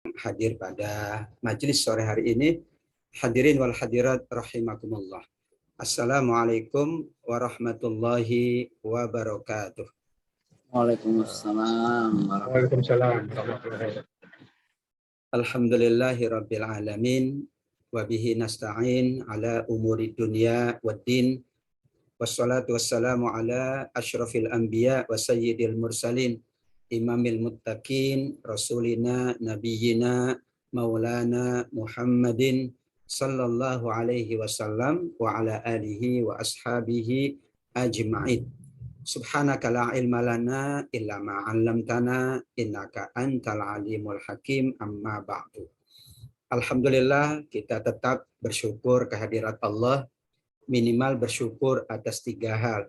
hadir pada majelis sore hari ini. Hadirin wal hadirat rahimakumullah. Assalamualaikum warahmatullahi wabarakatuh. Waalaikumsalam. Waalaikumsalam. Alhamdulillahi rabbil alamin wa bihi nasta'in ala umuri dunya waddin. Wassalatu wassalamu ala asyrafil anbiya wa sayyidil mursalin imamil muttaqin rasulina nabiyina maulana Muhammadin sallallahu alaihi wasallam wa ala alihi wa ashabihi ajma'in. Subhanaka la ilma lana illa ma 'allamtana innaka antal alimul hakim, amma ba'du. Alhamdulillah, kita tetap bersyukur kehadirat Allah, minimal bersyukur atas 3 hal.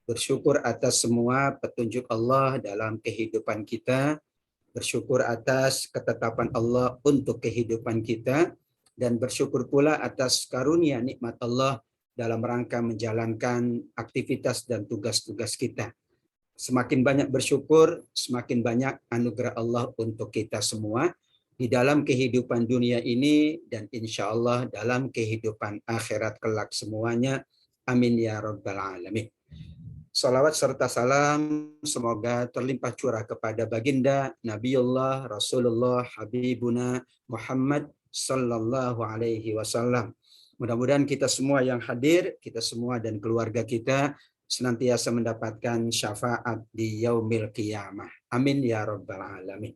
Bersyukur atas semua petunjuk Allah dalam kehidupan kita, bersyukur atas ketetapan Allah untuk kehidupan kita, dan bersyukur pula atas karunia nikmat Allah dalam rangka menjalankan aktivitas dan tugas-tugas kita. Semakin banyak bersyukur, semakin banyak anugerah Allah untuk kita semua di dalam kehidupan dunia ini dan insya Allah dalam kehidupan akhirat kelak semuanya. Amin ya rabbal alamin. Salawat serta salam semoga terlimpah curah kepada baginda Nabiullah Rasulullah Habibuna Muhammad sallallahu alaihi wasallam. Mudah-mudahan kita semua yang hadir, kita semua dan keluarga kita senantiasa mendapatkan syafaat di yaumil qiyamah. Amin ya rabbal alamin.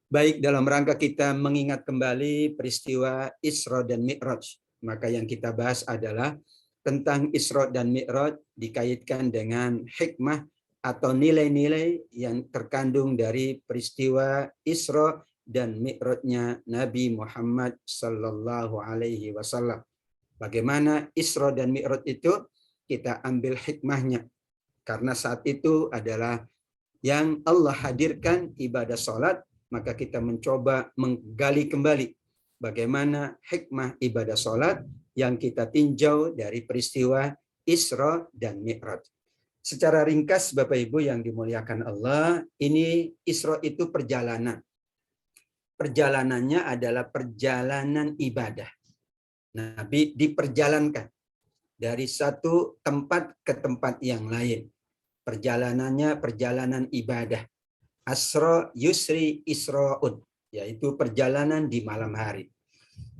Baik, dalam rangka kita mengingat kembali peristiwa Isra dan Mi'raj, maka yang kita bahas adalah tentang Isra dan Mi'raj dikaitkan dengan hikmah atau nilai-nilai yang terkandung dari peristiwa Isra dan Mi'rajnya Nabi Muhammad sallallahu alaihi wasallam. Bagaimana Isra dan Mi'raj itu kita ambil hikmahnya. Karena saat itu adalah yang Allah hadirkan ibadah salat, maka kita mencoba menggali kembali bagaimana hikmah ibadah salat yang kita tinjau dari peristiwa Isra dan Mi'raj. Secara ringkas Bapak Ibu yang dimuliakan Allah, ini Isra itu perjalanan. Perjalanannya adalah perjalanan ibadah. Nabi diperjalankan dari satu tempat ke tempat yang lain. Perjalanannya perjalanan ibadah. Asra yusri isra'un, yaitu perjalanan di malam hari.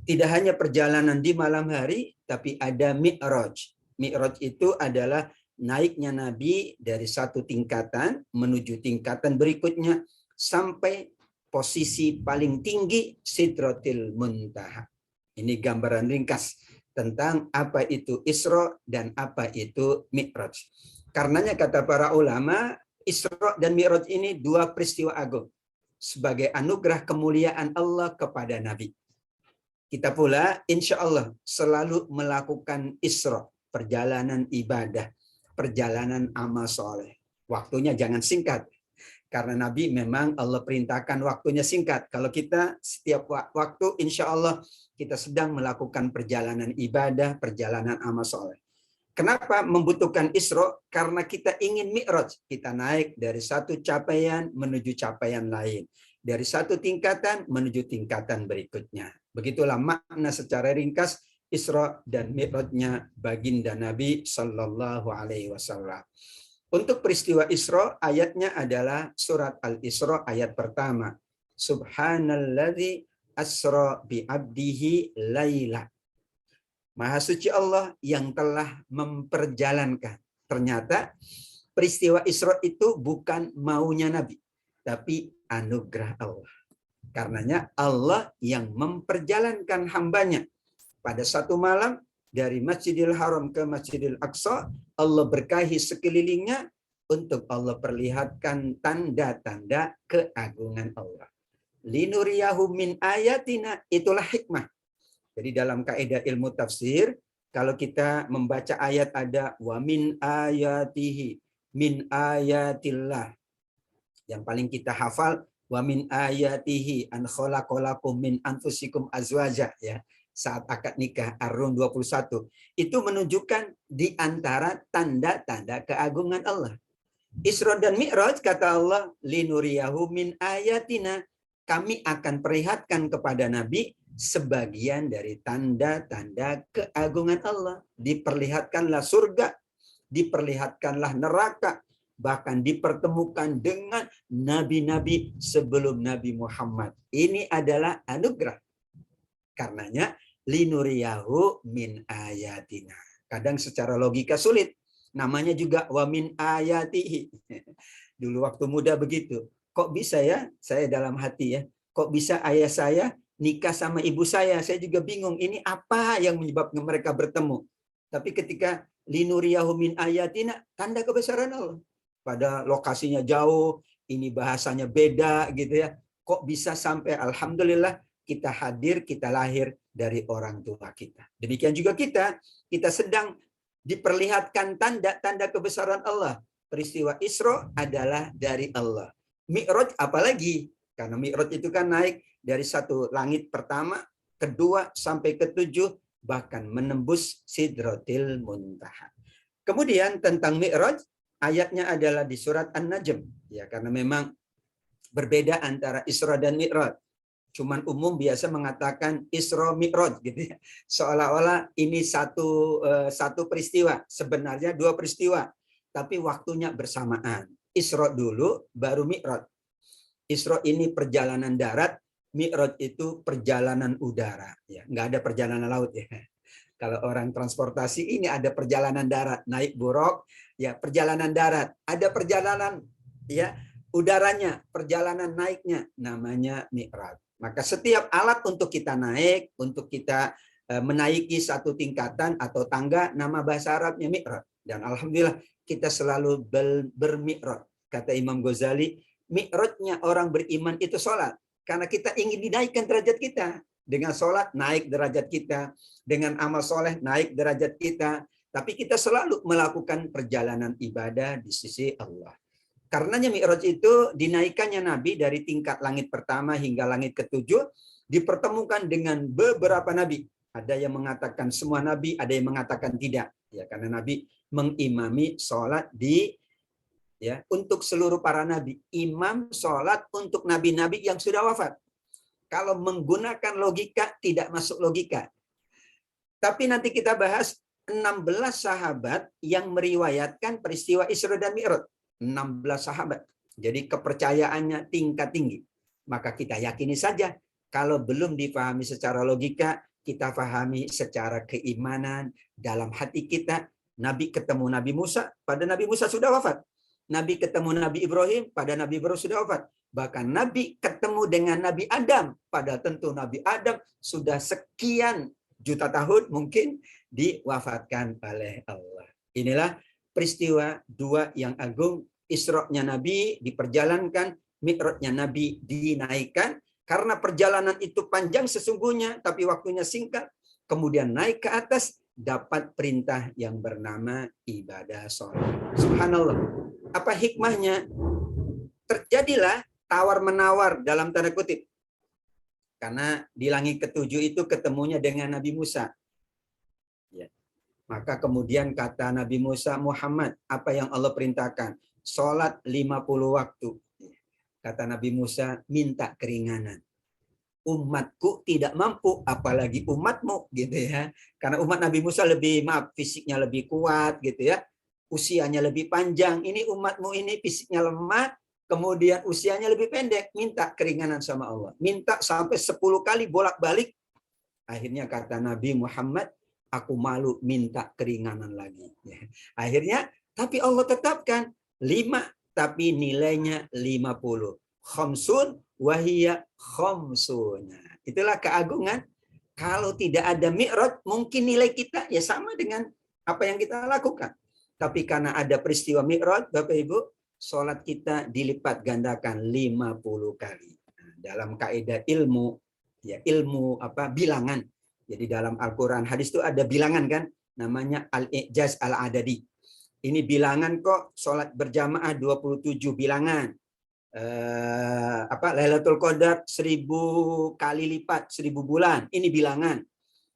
Tidak hanya perjalanan di malam hari, tapi ada Mi'raj. Mi'raj itu adalah naiknya Nabi dari satu tingkatan menuju tingkatan berikutnya sampai posisi paling tinggi Sidratil Muntaha. Ini gambaran ringkas tentang apa itu Isra dan apa itu Mi'raj. Karenanya kata para ulama, Isra dan Mi'raj ini 2 peristiwa agung sebagai anugerah kemuliaan Allah kepada Nabi. Kita pula insya Allah selalu melakukan Isra, perjalanan ibadah, perjalanan amal soleh. Waktunya jangan singkat. Karena Nabi memang Allah perintahkan waktunya singkat. Kalau kita setiap waktu insya Allah kita sedang melakukan perjalanan ibadah, perjalanan amal soleh. Kenapa membutuhkan Isra? Karena kita ingin Mi'raj. Kita naik dari satu capaian menuju capaian lain. Dari satu tingkatan menuju tingkatan berikutnya. Begitulah makna secara ringkas Isra dan Mi'rajnya baginda Nabi Sallallahu Alaihi Wasallam. Untuk peristiwa Isra, ayatnya adalah surat Al-Isra ayat pertama. Subhanalladzi asra bi'abdihi laila. Maha suci Allah yang telah memperjalankan. Ternyata peristiwa Isra itu bukan maunya Nabi, tapi anugerah Allah. Karenanya Allah yang memperjalankan hambanya. Pada satu malam dari Masjidil Haram ke Masjidil Aqsa, Allah berkahi sekelilingnya untuk Allah perlihatkan tanda-tanda keagungan Allah. Linuriyahu min ayatina, itulah hikmah. Jadi dalam kaidah ilmu tafsir, kalau kita membaca ayat ada wa min ayatihi, min ayatillah. Yang paling kita hafal wa min ayatihi an khalaqalakum min anfusikum azwaja, ya. Saat akad nikah Ar-Rum 21 itu menunjukkan di antara tanda-tanda keagungan Allah. Isra dan Mi'raj kata Allah linuriyahu min ayatina, kami akan perlihatkan kepada Nabi sebagian dari tanda-tanda keagungan Allah. Diperlihatkanlah surga, diperlihatkanlah neraka, bahkan dipertemukan dengan nabi-nabi sebelum Nabi Muhammad. Ini adalah anugerah. Karenanya linuriyahu min ayatina. Kadang secara logika sulit. Namanya juga wa min ayatihi. Dulu waktu muda begitu. Kok bisa ya? Saya dalam hati ya. Kok bisa ayah saya nikah sama ibu saya? Saya juga bingung. Ini apa yang menyebabkan mereka bertemu? Tapi ketika linuriyahu min ayatina, tanda kebesaran Allah. Pada lokasinya jauh, ini bahasanya beda gitu ya. Kok bisa sampai alhamdulillah kita hadir, kita lahir dari orang tua kita. Demikian juga kita sedang diperlihatkan tanda-tanda kebesaran Allah. Peristiwa Isra adalah dari Allah. Mi'raj apalagi? Karena Mi'raj itu kan naik dari satu langit pertama, kedua sampai ketujuh, bahkan menembus Sidratil Muntaha. Kemudian tentang Mi'raj, ayatnya adalah di surat An-Najm. Ya, karena memang berbeda antara Isra dan Mi'raj. Cuman umum biasa mengatakan Isra Mi'raj gitu ya. Seolah-olah ini satu peristiwa, sebenarnya dua peristiwa, tapi waktunya bersamaan. Isra dulu baru Mi'raj. Isra ini perjalanan darat, Mi'raj itu perjalanan udara ya, nggak ada perjalanan laut ya. Kalau orang transportasi ini ada perjalanan darat, naik buruk ya, perjalanan darat, ada perjalanan ya udaranya, perjalanan naiknya namanya Mi'raj. Maka setiap alat untuk kita naik, untuk kita menaiki satu tingkatan atau tangga, nama bahasa Arabnya Mi'raj. Dan alhamdulillah kita selalu bermi'raj. Kata Imam Ghazali, mi'rajnya orang beriman itu sholat. Karena kita ingin dinaikkan derajat kita. Dengan sholat naik derajat kita. Dengan amal soleh naik derajat kita. Tapi kita selalu melakukan perjalanan ibadah di sisi Allah. Karenanya Mi'raj itu dinaikannya Nabi dari tingkat langit pertama hingga langit ketujuh, dipertemukan dengan beberapa Nabi. Ada yang mengatakan semua Nabi, ada yang mengatakan tidak. Ya, karena Nabi mengimami sholat untuk seluruh para Nabi. Imam sholat untuk Nabi-Nabi yang sudah wafat. Kalau menggunakan logika, tidak masuk logika. Tapi nanti kita bahas 16 sahabat yang meriwayatkan peristiwa Isra dan Mi'raj. 16 sahabat. Jadi kepercayaannya tingkat tinggi. Maka kita yakini saja. Kalau belum dipahami secara logika, kita pahami secara keimanan dalam hati kita. Nabi ketemu Nabi Musa, pada Nabi Musa sudah wafat. Nabi ketemu Nabi Ibrahim, pada Nabi Ibrahim sudah wafat. Bahkan Nabi ketemu dengan Nabi Adam, pada tentu Nabi Adam sudah sekian juta tahun mungkin diwafatkan oleh Allah. Inilah peristiwa dua yang agung, Isra-nya Nabi diperjalankan, Mi'raj-nya Nabi dinaikkan, karena perjalanan itu panjang sesungguhnya, tapi waktunya singkat, kemudian naik ke atas, dapat perintah yang bernama ibadah sholat. Subhanallah. Apa hikmahnya? Terjadilah tawar-menawar dalam tanda kutip. Karena di langit ketujuh itu ketemunya dengan Nabi Musa. Ya. Maka kemudian kata Nabi Musa, Muhammad, apa yang Allah perintahkan? Sholat 50 waktu. Kata Nabi Musa, minta keringanan. Umatku tidak mampu, apalagi umatmu, gitu ya. Karena umat Nabi Musa fisiknya lebih kuat, gitu ya. Usianya lebih panjang. Ini umatmu ini fisiknya lemah, kemudian usianya lebih pendek. Minta keringanan sama Allah. Minta sampai 10 kali bolak-balik. Akhirnya kata Nabi Muhammad, aku malu minta keringanan lagi. Akhirnya, tapi Allah tetapkan 5, tapi nilainya 50. Khamsun wahiyya khamsuna. Itulah keagungan. Kalau tidak ada Mi'raj, mungkin nilai kita ya sama dengan apa yang kita lakukan. Tapi karena ada peristiwa Mi'raj, Bapak Ibu, sholat kita dilipat gandakan 50 kali. Nah, dalam kaidah ilmu, ya ilmu bilangan. Jadi dalam Al-Quran hadis itu ada bilangan kan, namanya al-i'jaz al-adadi. Ini bilangan kok, sholat berjamaah 27 bilangan. Lailatul Qadar 1000 kali lipat, 1000 bulan. Ini bilangan.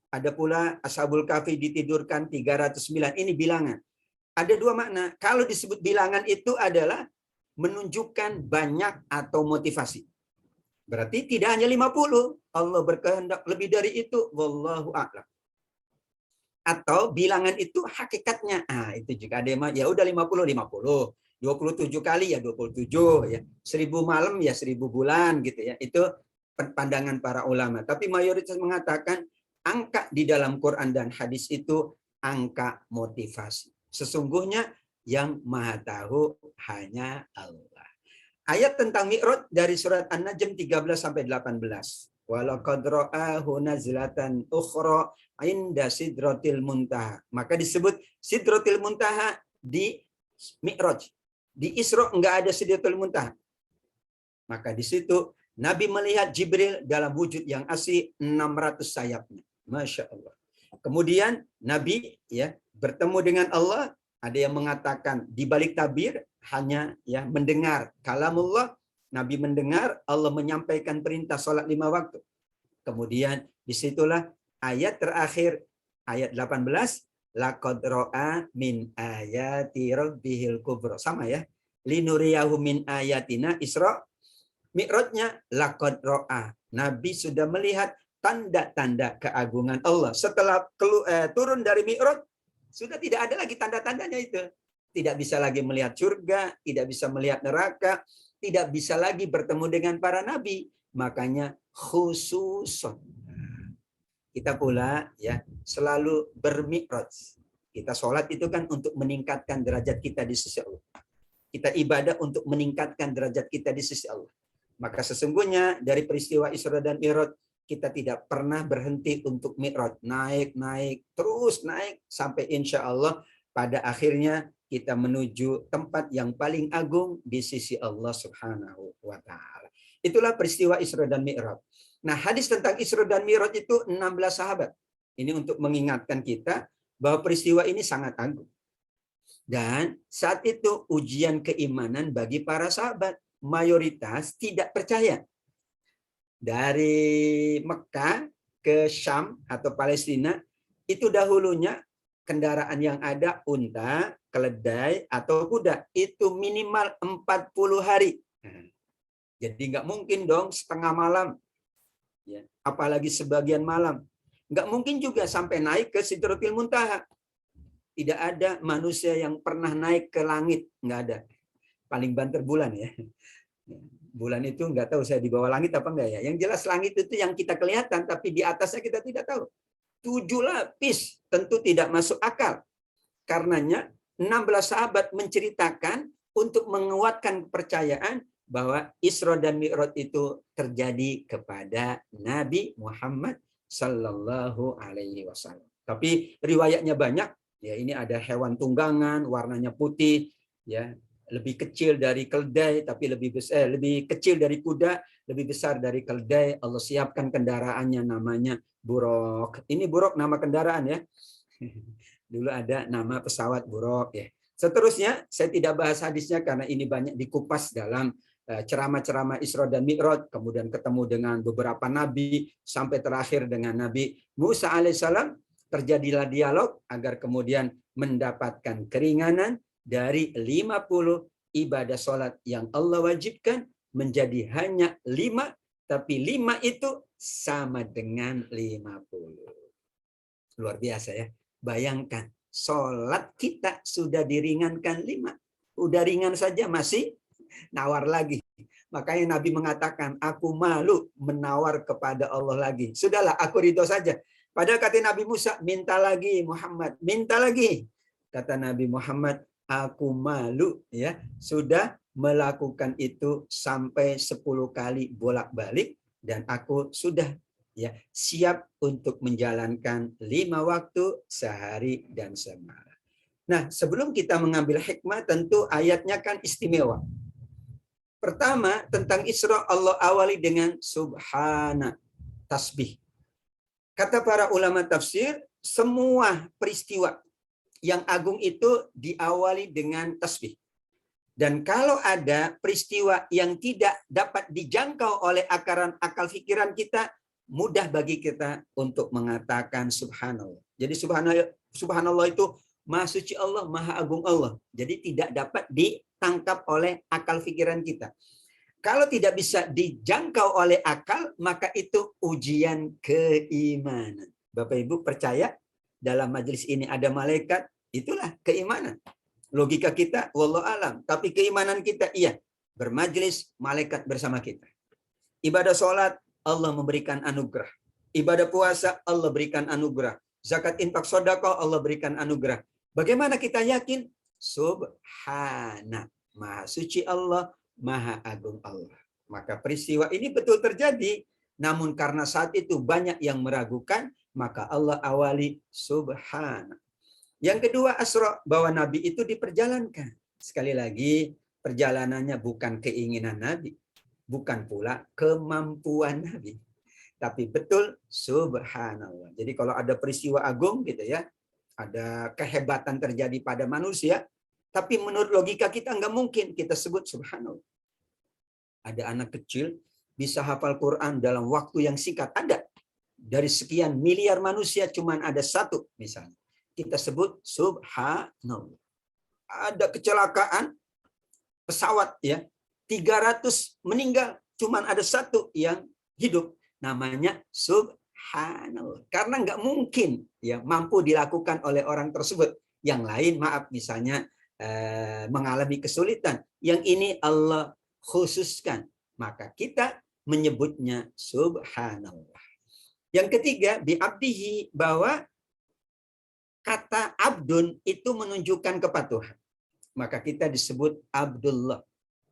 Ada pula Ashabul Kahfi ditidurkan 309. Ini bilangan. Ada dua makna. Kalau disebut bilangan itu adalah menunjukkan banyak atau motivasi. Berarti tidak hanya 50. Allah berkehendak lebih dari itu. Wallahu a'lam. Atau bilangan itu hakikatnya. Itu juga ada yang ya udah 50 50. 27 kali ya 27 ya. 1000 malam ya 1000 bulan gitu ya. Itu pandangan para ulama. Tapi mayoritas mengatakan angka di dalam Quran dan hadis itu angka motivasi. Sesungguhnya yang Maha Tahu hanya Allah. Ayat tentang Mi'raj dari surat An-Najm 13 sampai 18. Walaqad ra'ahu nazlatan ukhra inda sidratil muntaha. Maka disebut sidratil muntaha di Mi'raj. Di Isra enggak ada sidratil muntaha. Maka di situ Nabi melihat Jibril dalam wujud yang asli 600 sayapnya. Masya Allah. Kemudian Nabi ya bertemu dengan Allah. Ada yang mengatakan di balik tabir hanya ya mendengar kalamullah. Nabi mendengar Allah menyampaikan perintah sholat 5 waktu. Kemudian disitulah ayat terakhir ayat 18. Laqad ra'a min ayati rabbihil kubra. Sama ya. Linuriyahu min ayatina Isra. Mi'rajnya laqad ra'a. Nabi sudah melihat tanda-tanda keagungan Allah. Setelah turun dari Mi'raj, sudah tidak ada lagi tanda-tandanya itu. Tidak bisa lagi melihat surga, tidak bisa melihat neraka, tidak bisa lagi bertemu dengan para nabi. Makanya khususon. Kita pula ya selalu bermi'raj. Kita sholat itu kan untuk meningkatkan derajat kita di sisi Allah. Kita ibadah untuk meningkatkan derajat kita di sisi Allah. Maka sesungguhnya dari peristiwa Isra dan Mi'raj kita tidak pernah berhenti untuk Mi'raj. Naik, terus naik sampai insya Allah pada akhirnya kita menuju tempat yang paling agung di sisi Allah Subhanahu wa Ta'ala. Itulah peristiwa Isra dan Mi'raj. Nah, hadis tentang Isra dan Mi'raj itu 16 sahabat. Ini untuk mengingatkan kita bahwa peristiwa ini sangat agung. Dan saat itu ujian keimanan bagi para sahabat. Mayoritas tidak percaya. Dari Mekah ke Syam atau Palestina, itu dahulunya kendaraan yang ada unta, keledai, atau kuda. Itu minimal 40 hari. Jadi nggak mungkin dong setengah malam. Ya, apalagi sebagian malam. Nggak mungkin juga sampai naik ke Sidratil Muntaha. Tidak ada manusia yang pernah naik ke langit. Nggak ada. Paling banter bulan ya. Bulan itu nggak tahu saya di bawah langit apa enggak ya. Yang jelas langit itu yang kita kelihatan, tapi di atasnya kita tidak tahu. 7 lapis tentu tidak masuk akal. Karenanya 16 sahabat menceritakan untuk menguatkan kepercayaan bahwa Isra dan Mi'raj itu terjadi kepada Nabi Muhammad Sallallahu Alaihi Wasallam. Tapi riwayatnya banyak. Ya, ini ada hewan tunggangan, warnanya putih, ya, lebih kecil dari keledai, tapi lebih besar, lebih kecil dari kuda, lebih besar dari keledai. Allah siapkan kendaraannya, namanya buruk. Ini buruk nama kendaraan ya. Dulu ada nama pesawat buruk ya. Seterusnya saya tidak bahas hadisnya karena ini banyak dikupas dalam ceramah-ceramah Isra dan Mi'raj, kemudian ketemu dengan beberapa nabi sampai terakhir dengan Nabi Musa alaihissalam. Terjadilah dialog agar kemudian mendapatkan keringanan dari 50 ibadah sholat yang Allah wajibkan menjadi hanya 5, tapi 5 itu sama dengan 50. Luar biasa ya. Bayangkan, sholat kita sudah diringankan 5. Udah ringan saja masih nawar lagi. Makanya Nabi mengatakan, aku malu menawar kepada Allah lagi. Sudahlah, aku ridho saja. Padahal kata Nabi Musa, minta lagi Muhammad, minta lagi. Kata Nabi Muhammad, aku malu ya sudah melakukan itu sampai 10 kali bolak-balik dan aku sudah ya siap untuk menjalankan 5 waktu sehari dan semalam. Nah, sebelum kita mengambil hikmah, tentu ayatnya kan istimewa. Pertama, tentang Isra Allah awali dengan subhana, tasbih. Kata para ulama tafsir, semua peristiwa yang agung itu diawali dengan tasbih. Dan kalau ada peristiwa yang tidak dapat dijangkau oleh akal pikiran kita, mudah bagi kita untuk mengatakan subhanallah. Jadi subhanallah itu maha suci Allah, maha agung Allah. Jadi tidak dapat ditangkap oleh akal pikiran kita. Kalau tidak bisa dijangkau oleh akal, maka itu ujian keimanan. Bapak Ibu percaya dalam majelis ini ada malaikat, itulah keimanan. Logika kita, wallahu alam. Tapi keimanan kita, iya. Bermajelis, malaikat bersama kita. Ibadah sholat, Allah memberikan anugerah. Ibadah puasa, Allah berikan anugerah. Zakat infak sedekah, Allah berikan anugerah. Bagaimana kita yakin? Subhana. Maha suci Allah, Maha agung Allah. Maka peristiwa ini betul terjadi. Namun karena saat itu banyak yang meragukan, maka Allah awali subhana. Yang kedua, Asra, bahwa Nabi itu diperjalankan. Sekali lagi, perjalanannya bukan keinginan Nabi. Bukan pula kemampuan Nabi. Tapi betul subhanallah. Jadi kalau ada peristiwa agung gitu ya, ada kehebatan terjadi pada manusia, tapi menurut logika kita nggak mungkin kita sebut subhanallah. Ada anak kecil bisa hafal Quran dalam waktu yang singkat. Ada. Dari sekian miliar manusia cuman ada satu misalnya. Kita sebut subhanallah. Ada kecelakaan pesawat ya. 300 meninggal, cuman ada satu yang hidup. Namanya subhanallah. Karena nggak mungkin ya mampu dilakukan oleh orang tersebut. Yang lain maaf misalnya mengalami kesulitan. Yang ini Allah khususkan. Maka kita menyebutnya subhanallah. Yang ketiga, bi'abdihi, bahwa kata abdun itu menunjukkan kepatuhan. Maka kita disebut Abdullah.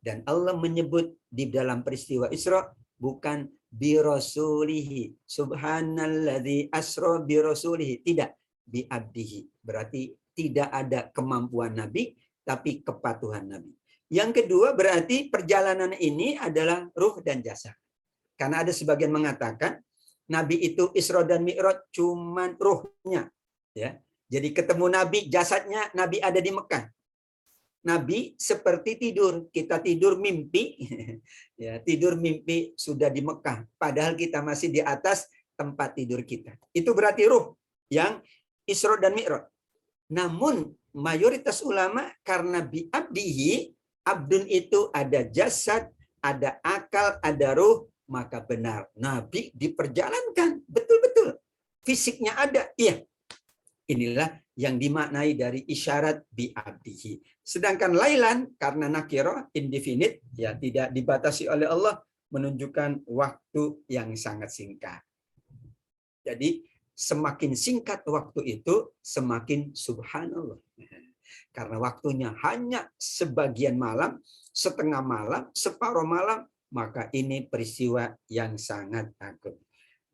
Dan Allah menyebut di dalam peristiwa Isra bukan birasulihi. Subhanalladzi asra birasulihi. Tidak. Bi'abdihi. Berarti tidak ada kemampuan Nabi, tapi kepatuhan Nabi. Yang kedua berarti perjalanan ini adalah ruh dan jasad. Karena ada sebagian mengatakan Nabi itu Isra dan Mi'raj cuman ruhnya. Ya. Jadi ketemu Nabi, jasadnya Nabi ada di Mekah. Nabi seperti tidur, kita tidur mimpi, ya tidur mimpi sudah di Mekah, padahal kita masih di atas tempat tidur kita. Itu berarti ruh yang Isra dan Mi'raj. Namun mayoritas ulama karena bi'abdihi, abdun itu ada jasad, ada akal, ada ruh, maka benar Nabi diperjalankan betul-betul. Fisiknya ada, iya. Inilah yang dimaknai dari isyarat bi'abdihi. Sedangkan lailan karena nakirah indefinite ya tidak dibatasi oleh Allah menunjukkan waktu yang sangat singkat. Jadi semakin singkat waktu itu semakin subhanallah. Karena waktunya hanya sebagian malam, setengah malam, separuh malam, maka ini peristiwa yang sangat agung.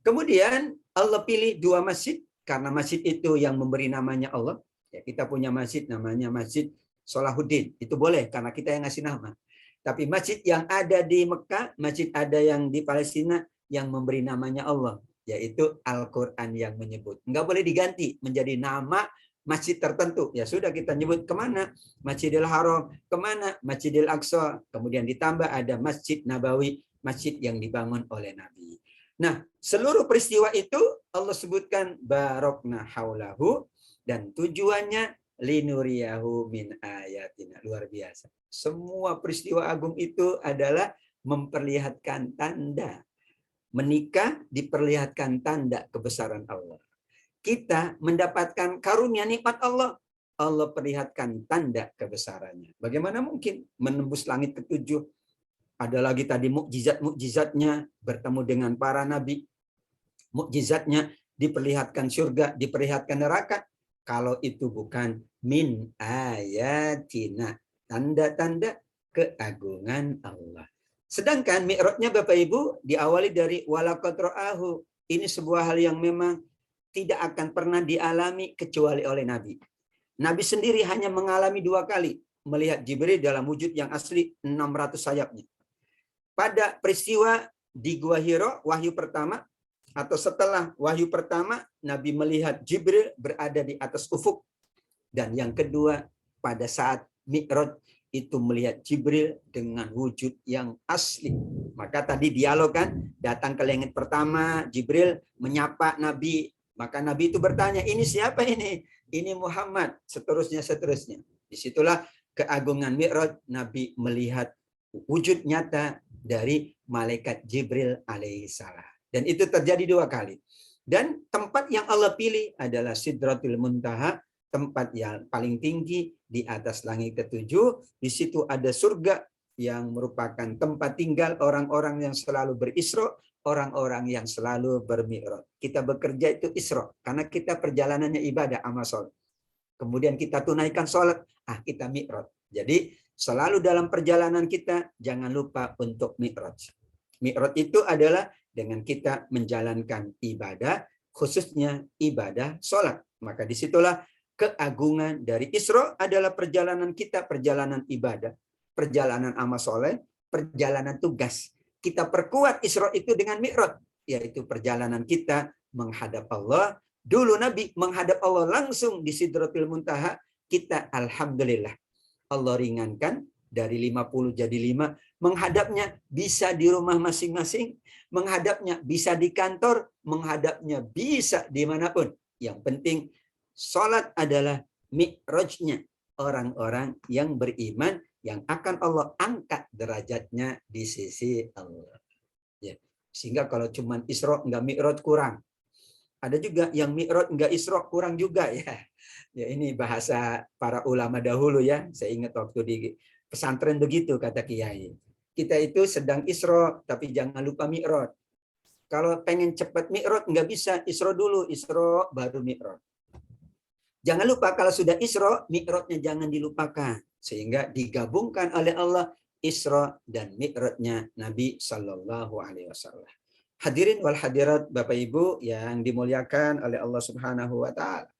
Kemudian Allah pilih dua masjid karena masjid itu yang memberi namanya Allah. Ya, kita punya masjid namanya Masjid Salahuddin. Itu boleh karena kita yang ngasih nama. Tapi masjid yang ada di Mekah, masjid ada yang di Palestina yang memberi namanya Allah, yaitu Al-Quran yang menyebut. Enggak boleh diganti menjadi nama masjid tertentu. Ya sudah kita nyebut kemana? Masjidil Haram, kemana? Masjidil Aqsa. Kemudian ditambah ada Masjid Nabawi, masjid yang dibangun oleh Nabi. Nah, seluruh peristiwa itu Allah sebutkan barokna haulahu dan tujuannya linuriyahu min ayatina. Luar biasa. Semua peristiwa agung itu adalah memperlihatkan tanda. Menikah diperlihatkan tanda kebesaran Allah. Kita mendapatkan karunia nikmat Allah. Allah perlihatkan tanda kebesarannya. Bagaimana mungkin menembus langit ketujuh? Ada lagi tadi mukjizat-mukjizatnya bertemu dengan para nabi. Mukjizatnya diperlihatkan surga, diperlihatkan neraka. Kalau itu bukan min ayatina, tanda-tanda keagungan Allah. Sedangkan mi'rajnya Bapak Ibu diawali dari walaqad ra'ahu. Ini sebuah hal yang memang tidak akan pernah dialami kecuali oleh Nabi. Nabi sendiri hanya mengalami 2 kali melihat Jibril dalam wujud yang asli 600 sayapnya. Pada peristiwa di Gua Hira, wahyu pertama, atau setelah wahyu pertama, Nabi melihat Jibril berada di atas ufuk. Dan yang kedua, pada saat Mi'raj itu melihat Jibril dengan wujud yang asli. Maka tadi dialog kan, datang ke langit pertama, Jibril menyapa Nabi. Maka Nabi itu bertanya, ini siapa ini? Ini Muhammad, seterusnya. Disitulah keagungan Mi'raj, Nabi melihat wujud nyata dari malaikat Jibril alaihissalam. Dan itu terjadi 2 kali. Dan tempat yang Allah pilih adalah Sidratul Muntaha, tempat yang paling tinggi di atas langit ke-7. Di situ ada surga yang merupakan tempat tinggal orang-orang yang selalu berisra, orang-orang yang selalu bermi'raj. Kita bekerja itu isra, karena kita perjalanannya ibadah amal sholat. Kemudian kita tunaikan sholat, kita mi'raj. Jadi selalu dalam perjalanan kita jangan lupa untuk mi'raj. Mi'raj itu adalah dengan kita menjalankan ibadah, khususnya ibadah sholat. Maka disitulah keagungan dari Isra adalah perjalanan kita, perjalanan ibadah, perjalanan amal soleh, perjalanan tugas. Kita perkuat Isra itu dengan Mi'raj, yaitu perjalanan kita menghadap Allah. Dulu Nabi menghadap Allah langsung di Sidratul Muntaha. Kita alhamdulillah Allah ringankan dari 50 jadi 5. Menghadapnya bisa di rumah masing-masing, menghadapnya bisa di kantor, menghadapnya bisa dimanapun. Yang penting sholat adalah mi'rajnya orang-orang yang beriman, yang akan Allah angkat derajatnya di sisi Allah. Ya. Sehingga kalau cuma Isra nggak mi'raj kurang. Ada juga yang mi'raj nggak Isra kurang juga ya. Ya ini bahasa para ulama dahulu ya. Saya ingat waktu di pesantren begitu kata Kiai. Kita itu sedang Isra tapi jangan lupa mi'raj. Kalau pengen cepat mi'raj nggak bisa, Isra dulu, Isra baru mi'raj. Jangan lupa kalau sudah Isra, mi'rajnya jangan dilupakan. Sehingga digabungkan oleh Allah Isra dan mi'rajnya Nabi Sallallahu Alaihi Wasallam. Hadirin wal hadirat Bapak Ibu yang dimuliakan oleh Allah Subhanahu Wa Taala.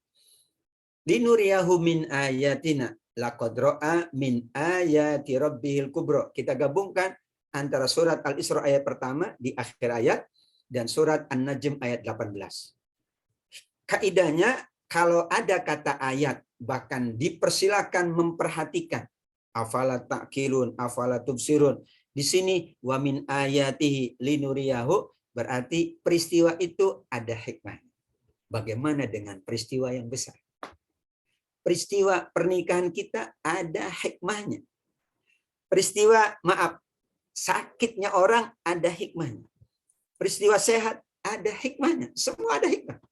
Linuriyahu min ayatina. Laqad ra'a min ayati rabbihil kubra. Kita gabungkan antara surat Al-Isra ayat pertama di akhir ayat dan surat An-Najm ayat 18. Kaidahnya kalau ada kata ayat bahkan dipersilakan memperhatikan. Afala ta'qilun, afala tubsirun. Di sini wa min ayatihi linuriyahu berarti peristiwa itu ada hikmah. Bagaimana dengan peristiwa yang besar? Peristiwa pernikahan kita ada hikmahnya. Peristiwa, sakitnya orang ada hikmahnya. Peristiwa sehat ada hikmahnya. Semua ada hikmah.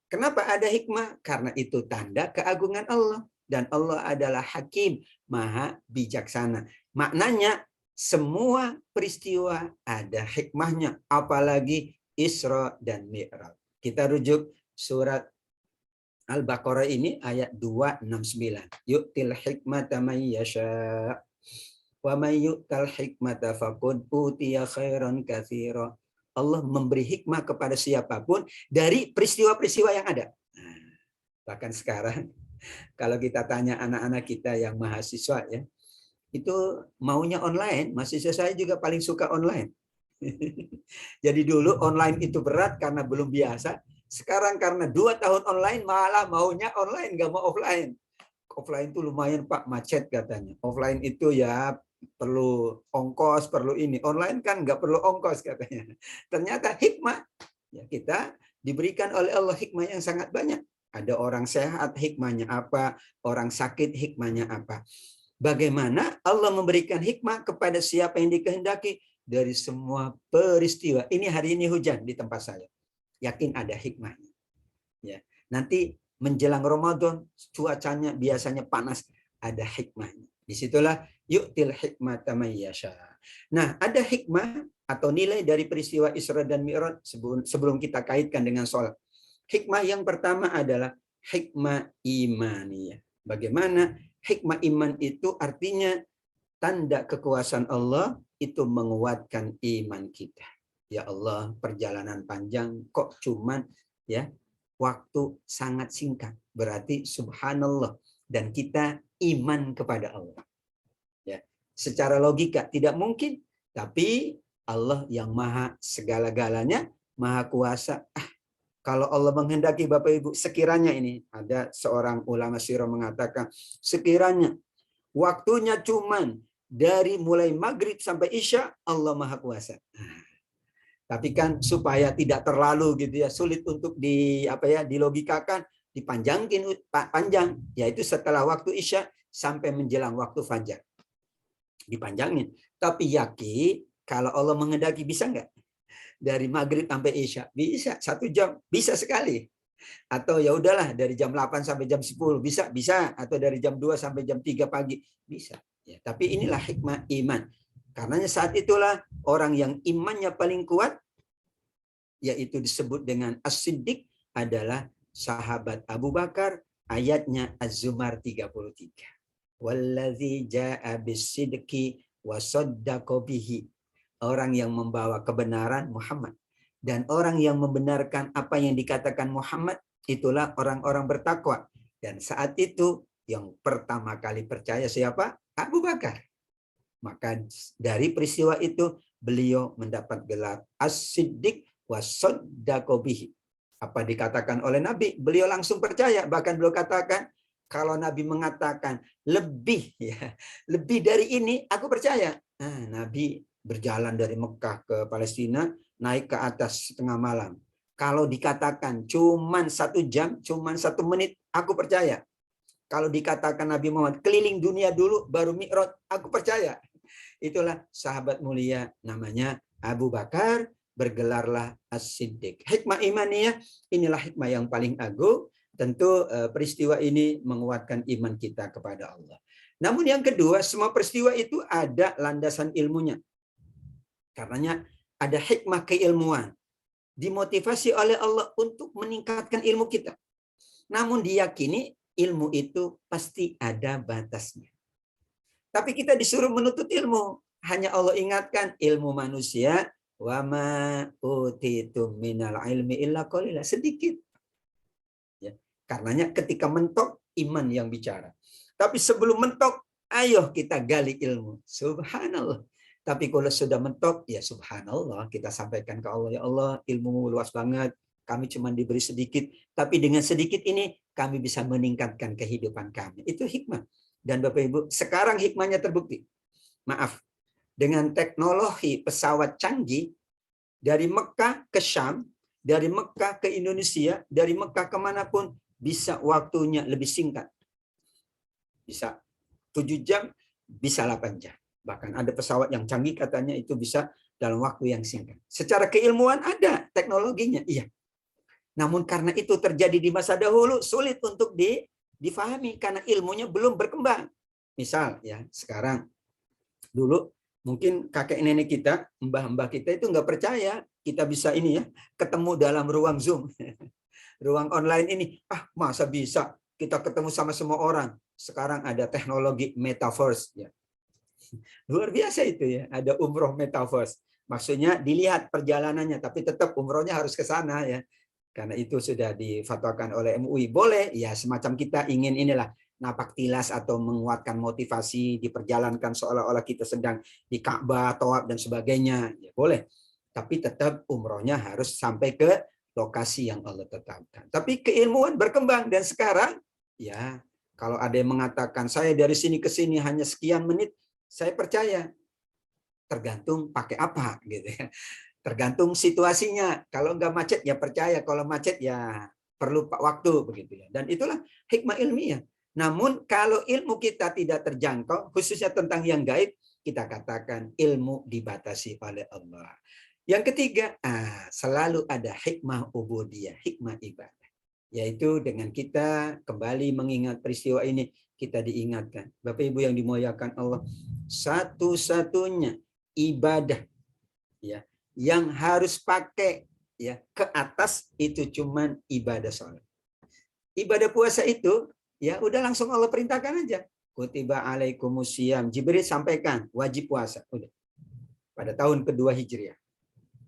Kenapa ada hikmah? Karena itu tanda keagungan Allah. Dan Allah adalah hakim, maha bijaksana. Maknanya semua peristiwa ada hikmahnya. Apalagi Isra dan Mi'raj. Kita rujuk surat Al-Baqarah ini ayat 269. Yu'til hikmata may yasha wa may yu'tal hikmata faqad utiya khairan katsira. Allah memberi hikmah kepada siapapun dari peristiwa-peristiwa yang ada. Bahkan sekarang kalau kita tanya anak-anak kita yang mahasiswa ya, itu maunya online. Mahasiswa saya juga paling suka online. Jadi dulu online itu berat karena belum biasa. Sekarang karena 2 tahun online malah maunya online, nggak mau offline. Offline itu lumayan Pak, macet katanya. Offline itu ya perlu ongkos, perlu ini. Online kan nggak perlu ongkos katanya. Ternyata hikmah. Ya, kita diberikan oleh Allah hikmah yang sangat banyak. Ada orang sehat, hikmahnya apa? Orang sakit, hikmahnya apa? Bagaimana Allah memberikan hikmah kepada siapa yang dikehendaki dari semua peristiwa. Ini hari ini hujan di tempat saya. Yakin ada hikmahnya. Ya. Nanti menjelang Ramadan cuacanya biasanya panas, ada hikmahnya. Disitulah yu'til hikmata may yasha. Nah, ada hikmah atau nilai dari peristiwa Isra dan Mi'raj sebelum kita kaitkan dengan sholat. Hikmah yang pertama adalah hikmah imaniyah. Bagaimana hikmah iman itu artinya tanda kekuasaan Allah itu menguatkan iman kita. Ya Allah, perjalanan panjang kok cuman ya waktu sangat singkat. Berarti subhanallah dan kita iman kepada Allah. Ya, secara logika tidak mungkin, tapi Allah yang maha segala-galanya, maha kuasa. Kalau Allah menghendaki Bapak Ibu, sekiranya ini ada seorang ulama sirah mengatakan, sekiranya waktunya cuman dari mulai maghrib sampai isya, Allah maha kuasa. Tapi kan supaya tidak terlalu gitu ya, sulit untuk dilogikakan, dipanjangin panjang, yaitu setelah waktu isya sampai menjelang waktu fajar. Dipanjangin. Tapi yakin kalau Allah menghendaki bisa nggak? Dari maghrib sampai isya bisa 1 jam, bisa sekali. Atau ya udahlah dari jam 8 sampai jam 10 bisa, atau dari jam 2 sampai jam 3 pagi bisa. Ya, tapi inilah hikmah iman. Karenanya saat itulah orang yang imannya paling kuat, yaitu disebut dengan As-Siddiq, adalah sahabat Abu Bakar. Ayatnya Az-Zumar 33. Wallazi ja'a bis-sidqi wa saddaqa bihi. Orang yang membawa kebenaran Muhammad. Dan orang yang membenarkan apa yang dikatakan Muhammad, itulah orang-orang bertakwa. Dan saat itu yang pertama kali percaya siapa? Abu Bakar. Maka dari peristiwa itu beliau mendapat gelar As-Siddiq wa saddaqa bihi. Apa dikatakan oleh Nabi, beliau langsung percaya. Bahkan beliau katakan, kalau Nabi mengatakan lebih dari ini, aku percaya. Nah, Nabi berjalan dari Mekah ke Palestina, naik ke atas setengah malam. Kalau dikatakan cuman 1 jam, cuman 1 menit, aku percaya. Kalau dikatakan Nabi Muhammad keliling dunia dulu, baru Mi'raj, aku percaya. Itulah sahabat mulia namanya Abu Bakar, bergelarlah As-Siddiq. Hikmah imaniyah, inilah hikmah yang paling agung. Tentu peristiwa ini menguatkan iman kita kepada Allah. Namun yang kedua, semua peristiwa itu ada landasan ilmunya. Karenanya ada hikmah keilmuan. Dimotivasi oleh Allah untuk meningkatkan ilmu kita. Namun diyakini ilmu itu pasti ada batasnya. Tapi kita disuruh menuntut ilmu. Hanya Allah ingatkan ilmu manusia, wa ma utitum minal ilmi illa qalila, sedikit. Ya. Karenanya ketika mentok, iman yang bicara. Tapi sebelum mentok, ayo kita gali ilmu. Subhanallah. Tapi kalau sudah mentok, ya subhanallah, kita sampaikan ke Allah, ya Allah, ilmu luas banget. Kami cuma diberi sedikit, tapi dengan sedikit ini kami bisa meningkatkan kehidupan kami. Itu hikmah. Dan Bapak Ibu, sekarang hikmahnya terbukti. Maaf, dengan teknologi pesawat canggih, dari Mekah ke Syam, dari Mekah ke Indonesia, dari Mekah kemanapun, bisa waktunya lebih singkat. Bisa 7 jam, bisa 8 jam. Bahkan ada pesawat yang canggih katanya itu bisa dalam waktu yang singkat. Secara keilmuan ada teknologinya, iya. Namun karena itu terjadi di masa dahulu, sulit untuk difahami karena ilmunya belum berkembang. Misal ya, sekarang dulu mungkin kakek nenek kita, mbah-mbah kita itu nggak percaya kita bisa ini ya, ketemu dalam ruang Zoom. Ruang online ini, masa bisa kita ketemu sama semua orang. Sekarang ada teknologi metaverse ya. Luar biasa itu ya, ada umroh metaverse. Maksudnya dilihat perjalanannya, tapi tetap umrohnya harus ke sana ya. Karena itu sudah difatwakan oleh MUI. Boleh, ya semacam kita ingin inilah napak tilas atau menguatkan motivasi, diperjalankan seolah-olah kita sedang di Ka'bah, Thawaf dan sebagainya. Ya, boleh. Tapi tetap umrohnya harus sampai ke lokasi yang Allah tetapkan. Tapi keilmuan berkembang dan sekarang ya kalau ada yang mengatakan saya dari sini ke sini hanya sekian menit, saya percaya. Tergantung pakai apa gitu ya. Tergantung situasinya. Kalau nggak macet ya percaya, kalau macet ya perlu waktu begitu ya. Dan itulah hikmah ilmiah. Namun kalau ilmu kita tidak terjangkau, khususnya tentang yang gaib, kita katakan ilmu dibatasi oleh Allah. Yang ketiga, selalu ada hikmah ubudiyah, hikmah ibadah. Yaitu dengan kita kembali mengingat peristiwa ini, kita diingatkan. Bapak Ibu yang dimuliakan Allah, satu-satunya ibadah ya yang harus pakai ya ke atas itu cuman ibadah sholat. Ibadah puasa itu ya udah langsung Allah perintahkan aja. Kutiba alaikumusiyam. Jibril sampaikan wajib puasa. Udah. Pada tahun kedua Hijriah.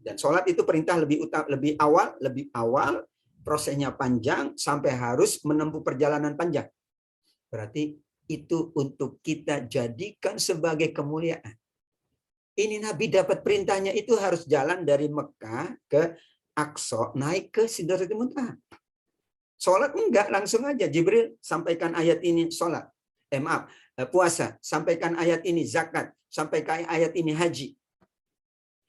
Dan sholat itu perintah lebih awal, prosesnya panjang sampai harus menempuh perjalanan panjang. Berarti itu untuk kita jadikan sebagai kemuliaan. Ini Nabi dapat perintahnya itu harus jalan dari Mekah ke Aqsa, naik ke Sidratul Muntaha. Sholat enggak, langsung aja. Jibril sampaikan ayat ini sholat. Puasa. Sampaikan ayat ini zakat. Sampaikan ayat ini haji.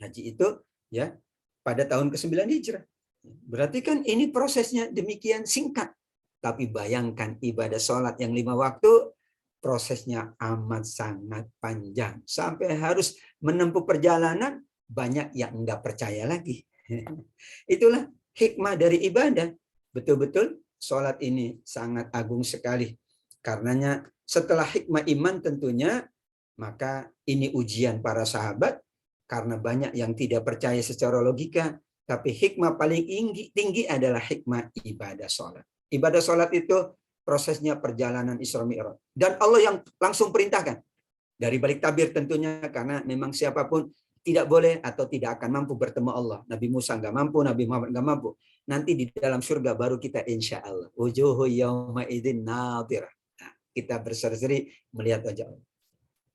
Haji itu ya pada tahun ke-9 Hijrah. Berarti kan ini prosesnya demikian singkat. Tapi bayangkan ibadah sholat yang 5 waktu, prosesnya amat sangat panjang. Sampai harus menempuh perjalanan, banyak yang enggak percaya lagi. Itulah hikmah dari ibadah. Betul-betul sholat ini sangat agung sekali. Karenanya setelah hikmah iman tentunya, maka ini ujian para sahabat, karena banyak yang tidak percaya secara logika, tapi hikmah paling tinggi adalah hikmah ibadah sholat. Ibadah sholat itu prosesnya perjalanan Isra Mi'raj. Dan Allah yang langsung perintahkan. Dari balik tabir tentunya, karena memang siapapun tidak boleh atau tidak akan mampu bertemu Allah. Nabi Musa nggak mampu, Nabi Muhammad nggak mampu. Nanti di dalam surga baru kita insya Allah. Wujuhu yawma idzin nadhirah. Nah, kita berseri-seri melihat wajah Allah.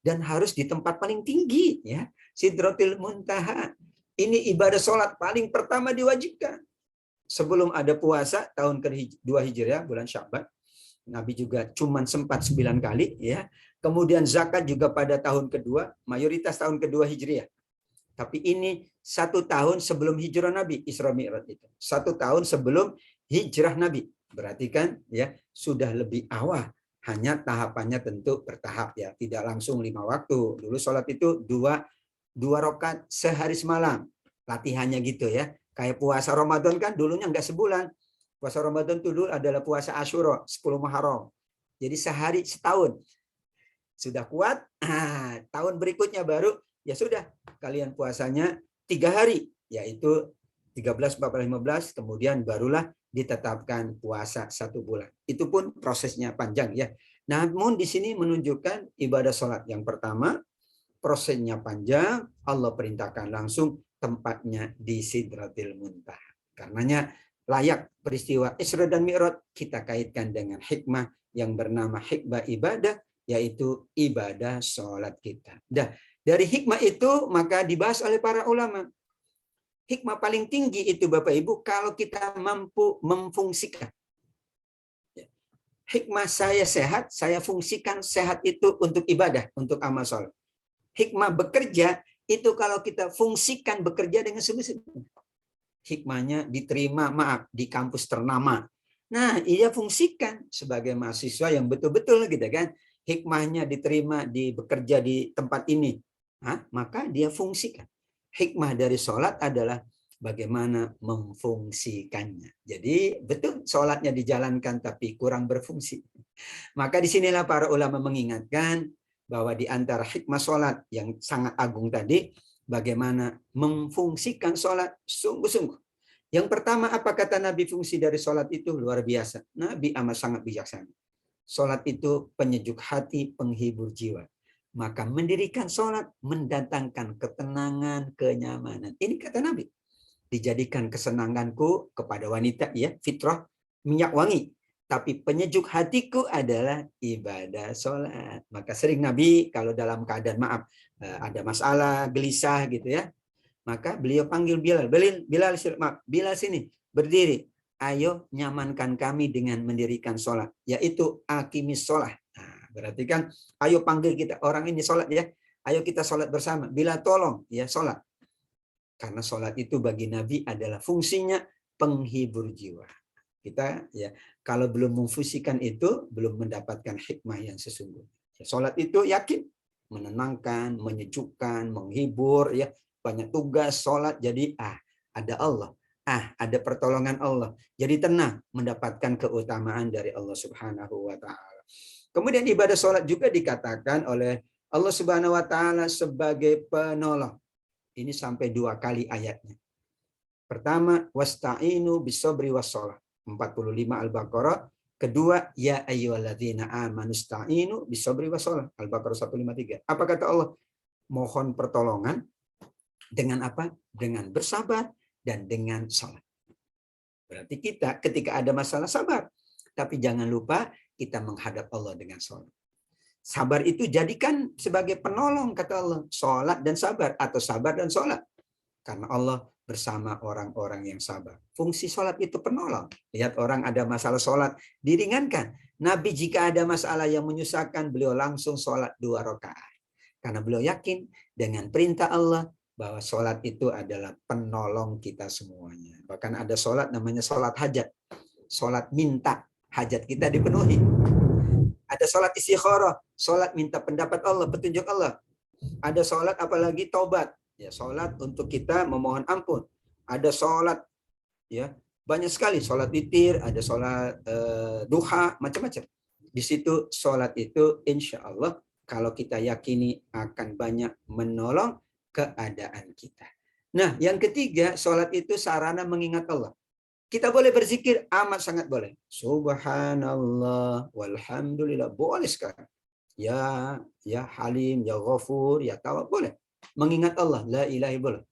Dan harus di tempat paling tinggi, ya, Sidratil Muntaha. Ini ibadah sholat paling pertama diwajibkan. Sebelum ada puasa tahun ke-2 Hijriah, bulan Sya'ban, Nabi juga cuman sempat 9 kali, ya. Kemudian zakat juga pada tahun kedua, mayoritas tahun kedua Hijriah. Tapi ini 1 tahun sebelum hijrah Nabi, Isra Mi'raj itu. 1 tahun sebelum hijrah Nabi. Berarti kan, ya, sudah lebih awal. Hanya tahapannya tentu bertahap, ya, tidak langsung 5 waktu. Dulu sholat itu 2 rakaat sehari semalam. Latihannya gitu, ya. Kayak puasa Ramadan kan dulunya nggak sebulan. Puasa Ramadan itu dulu adalah puasa Asyura, 10 Muharram. Jadi sehari setahun. Sudah kuat, tahun berikutnya baru, ya sudah, kalian puasanya 3 hari, yaitu 13, 14, 15, kemudian barulah ditetapkan puasa 1 bulan. Itu pun prosesnya panjang, ya. Namun di sini menunjukkan ibadah sholat yang pertama, prosesnya panjang, Allah perintahkan langsung, tempatnya di Sidratil Muntaha. Karenanya layak peristiwa Isra dan Mi'raj kita kaitkan dengan hikmah yang bernama hikmah ibadah, yaitu ibadah sholat kita. Dari hikmah itu maka dibahas oleh para ulama. Hikmah paling tinggi itu Bapak Ibu kalau kita mampu memfungsikan. Hikmah saya sehat, saya fungsikan sehat itu untuk ibadah, untuk amal sholat. Hikmah bekerja itu kalau kita fungsikan bekerja dengan sungguh-sungguh. Hikmahnya diterima, maaf, di kampus ternama. Nah, ia fungsikan sebagai mahasiswa yang betul-betul gitu kan. Hikmahnya diterima di bekerja di tempat ini. Nah, maka dia fungsikan. Hikmah dari sholat adalah bagaimana memfungsikannya. Jadi betul sholatnya dijalankan tapi kurang berfungsi. Maka disinilah para ulama mengingatkan bahwa di antara hikmah sholat yang sangat agung tadi, bagaimana memfungsikan sholat sungguh-sungguh. Yang pertama, apa kata Nabi fungsi dari sholat itu? Luar biasa. Nabi amat sangat bijaksana. Sholat itu penyejuk hati, penghibur jiwa. Maka mendirikan sholat mendatangkan ketenangan, kenyamanan. Ini kata Nabi. Dijadikan kesenanganku kepada wanita, ya, fitrah, minyak wangi. Tapi penyejuk hatiku adalah ibadah sholat. Maka sering Nabi kalau dalam keadaan maaf, ada masalah, gelisah gitu ya. Maka beliau panggil Bilal. Bilal sini, berdiri. Ayo nyamankan kami dengan mendirikan sholat. Yaitu akimis sholat. Nah, berarti kan ayo panggil kita. Orang ini sholat ya. Ayo kita sholat bersama. Bilal tolong ya sholat. Karena sholat itu bagi Nabi adalah fungsinya penghibur jiwa. Kita ya kalau belum memfungsikan itu belum mendapatkan hikmah yang sesungguhnya. Sholat itu yakin menenangkan, menyejukkan, menghibur ya, banyak tugas sholat jadi ada Allah, ada pertolongan Allah. Jadi tenang mendapatkan keutamaan dari Allah Subhanahu wa taala. Kemudian ibadah sholat juga dikatakan oleh Allah Subhanahu wa taala sebagai penolong. Ini sampai 2 kali ayatnya. Pertama, wasta'inu bisabri wassalah. 45 Al-Baqarah. Kedua, ya ayyuhalladzina amanu sta'inu bisabri wassalah. Al-Baqarah 153. Apa kata Allah? Mohon pertolongan dengan apa? Dengan bersabar dan dengan salat. Berarti kita ketika ada masalah sabar. Tapi jangan lupa kita menghadap Allah dengan salat. Sabar itu jadikan sebagai penolong kata Allah. Salat dan sabar atau sabar dan salat. Karena Allah bersama orang-orang yang sabar. Fungsi sholat itu penolong. Lihat orang ada masalah sholat, diringankan. Nabi jika ada masalah yang menyusahkan, beliau langsung sholat 2 rakaat. Karena beliau yakin dengan perintah Allah bahwa sholat itu adalah penolong kita semuanya. Bahkan ada sholat namanya sholat hajat. Sholat minta hajat kita dipenuhi. Ada sholat istikharah, sholat minta pendapat Allah, petunjuk Allah. Ada sholat apalagi taubat, ya sholat untuk kita memohon ampun. Ada sholat, ya banyak sekali, sholat witir, ada sholat duha, macam-macam. Di situ sholat itu insya Allah kalau kita yakini akan banyak menolong keadaan kita. Nah, yang ketiga, sholat itu sarana mengingat Allah. Kita boleh berzikir, amat sangat boleh. Subhanallah, walhamdulillah, boleh sekali. Ya Halim, ya Ghafur, ya Tawwab, boleh. Mengingat Allah, la ilaha illallah.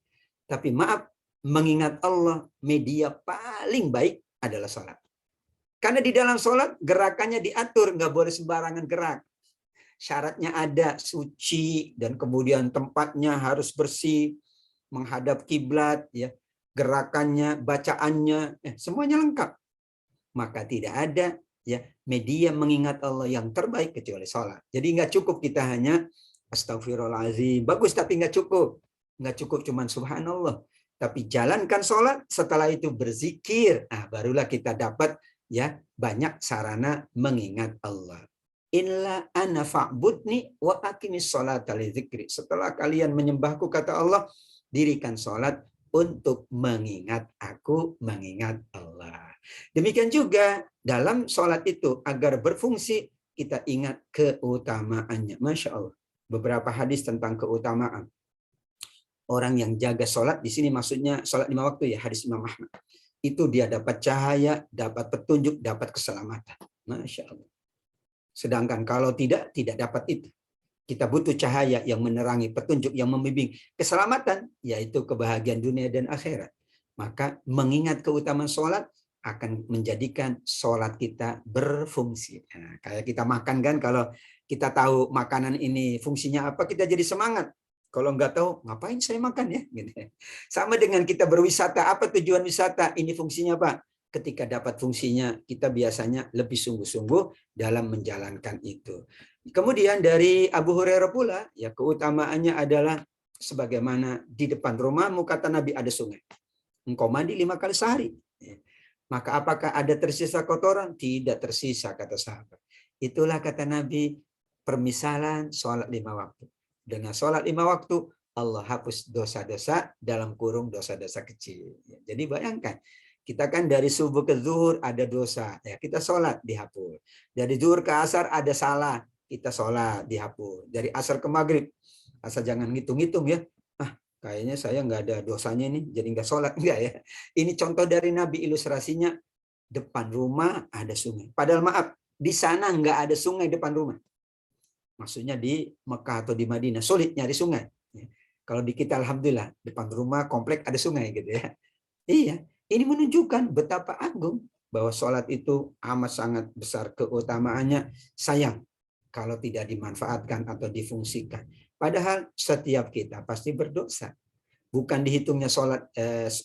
Tapi maaf, mengingat Allah, media paling baik adalah sholat. Karena di dalam sholat, gerakannya diatur, nggak boleh sembarangan gerak. Syaratnya ada, suci, dan kemudian tempatnya harus bersih, menghadap kiblat, ya, gerakannya, bacaannya, semuanya lengkap. Maka tidak ada ya media mengingat Allah yang terbaik kecuali sholat. Jadi nggak cukup kita hanya astagfirullahaladzim, bagus tapi nggak cukup cuman subhanallah. Tapi jalankan sholat, setelah itu berzikir, barulah kita dapat ya banyak sarana mengingat Allah. Illa ana fa'budni wa aqimis sholata li dzikri. Setelah kalian menyembahku, kata Allah, dirikan sholat untuk mengingat aku, mengingat Allah. Demikian juga dalam sholat itu, agar berfungsi, kita ingat keutamaannya. Masya Allah. Beberapa hadis tentang keutamaan. Orang yang jaga sholat, di sini maksudnya sholat 5 waktu ya, hadis Imam Ahmad. Itu dia dapat cahaya, dapat petunjuk, dapat keselamatan. Masya Allah. Sedangkan kalau tidak dapat itu. Kita butuh cahaya yang menerangi, petunjuk yang membimbing, keselamatan, yaitu kebahagiaan dunia dan akhirat. Maka mengingat keutamaan sholat akan menjadikan sholat kita berfungsi. Nah, kayak kita makan kan, kalau kita tahu makanan ini fungsinya apa, kita jadi semangat. Kalau nggak tahu, ngapain saya makan ya? Gitu. Sama dengan kita berwisata, apa tujuan wisata? Ini fungsinya apa? Ketika dapat fungsinya, kita biasanya lebih sungguh-sungguh dalam menjalankan itu. Kemudian dari Abu Hurairah pula, ya keutamaannya adalah sebagaimana di depan rumahmu, kata Nabi, ada sungai. Engkau mandi 5 kali sehari. Maka apakah ada tersisa kotoran? Tidak tersisa, kata sahabat. Itulah kata Nabi, permisalan sholat 5 waktu. Dengan sholat 5 waktu, Allah hapus dosa-dosa dalam kurung dosa-dosa kecil. Jadi bayangkan, kita kan dari subuh ke zuhur ada dosa, ya kita sholat dihapus. Dari zuhur ke asar ada salah, kita sholat dihapus. Dari asar ke maghrib, asal jangan ngitung-ngitung ya. Kayaknya saya nggak ada dosanya nih, jadi nggak sholat. Enggak ya. Ini contoh dari Nabi, ilustrasinya depan rumah ada sungai. Padahal maaf, di sana nggak ada sungai depan rumah. Maksudnya di Mekah atau di Madinah sulit nyari sungai. Kalau di kita alhamdulillah depan rumah komplek ada sungai gitu ya. Iya, ini menunjukkan betapa agung bahwa sholat itu amat sangat besar keutamaannya. Sayang kalau tidak dimanfaatkan atau difungsikan. Padahal setiap kita pasti berdosa. Bukan dihitungnya sholat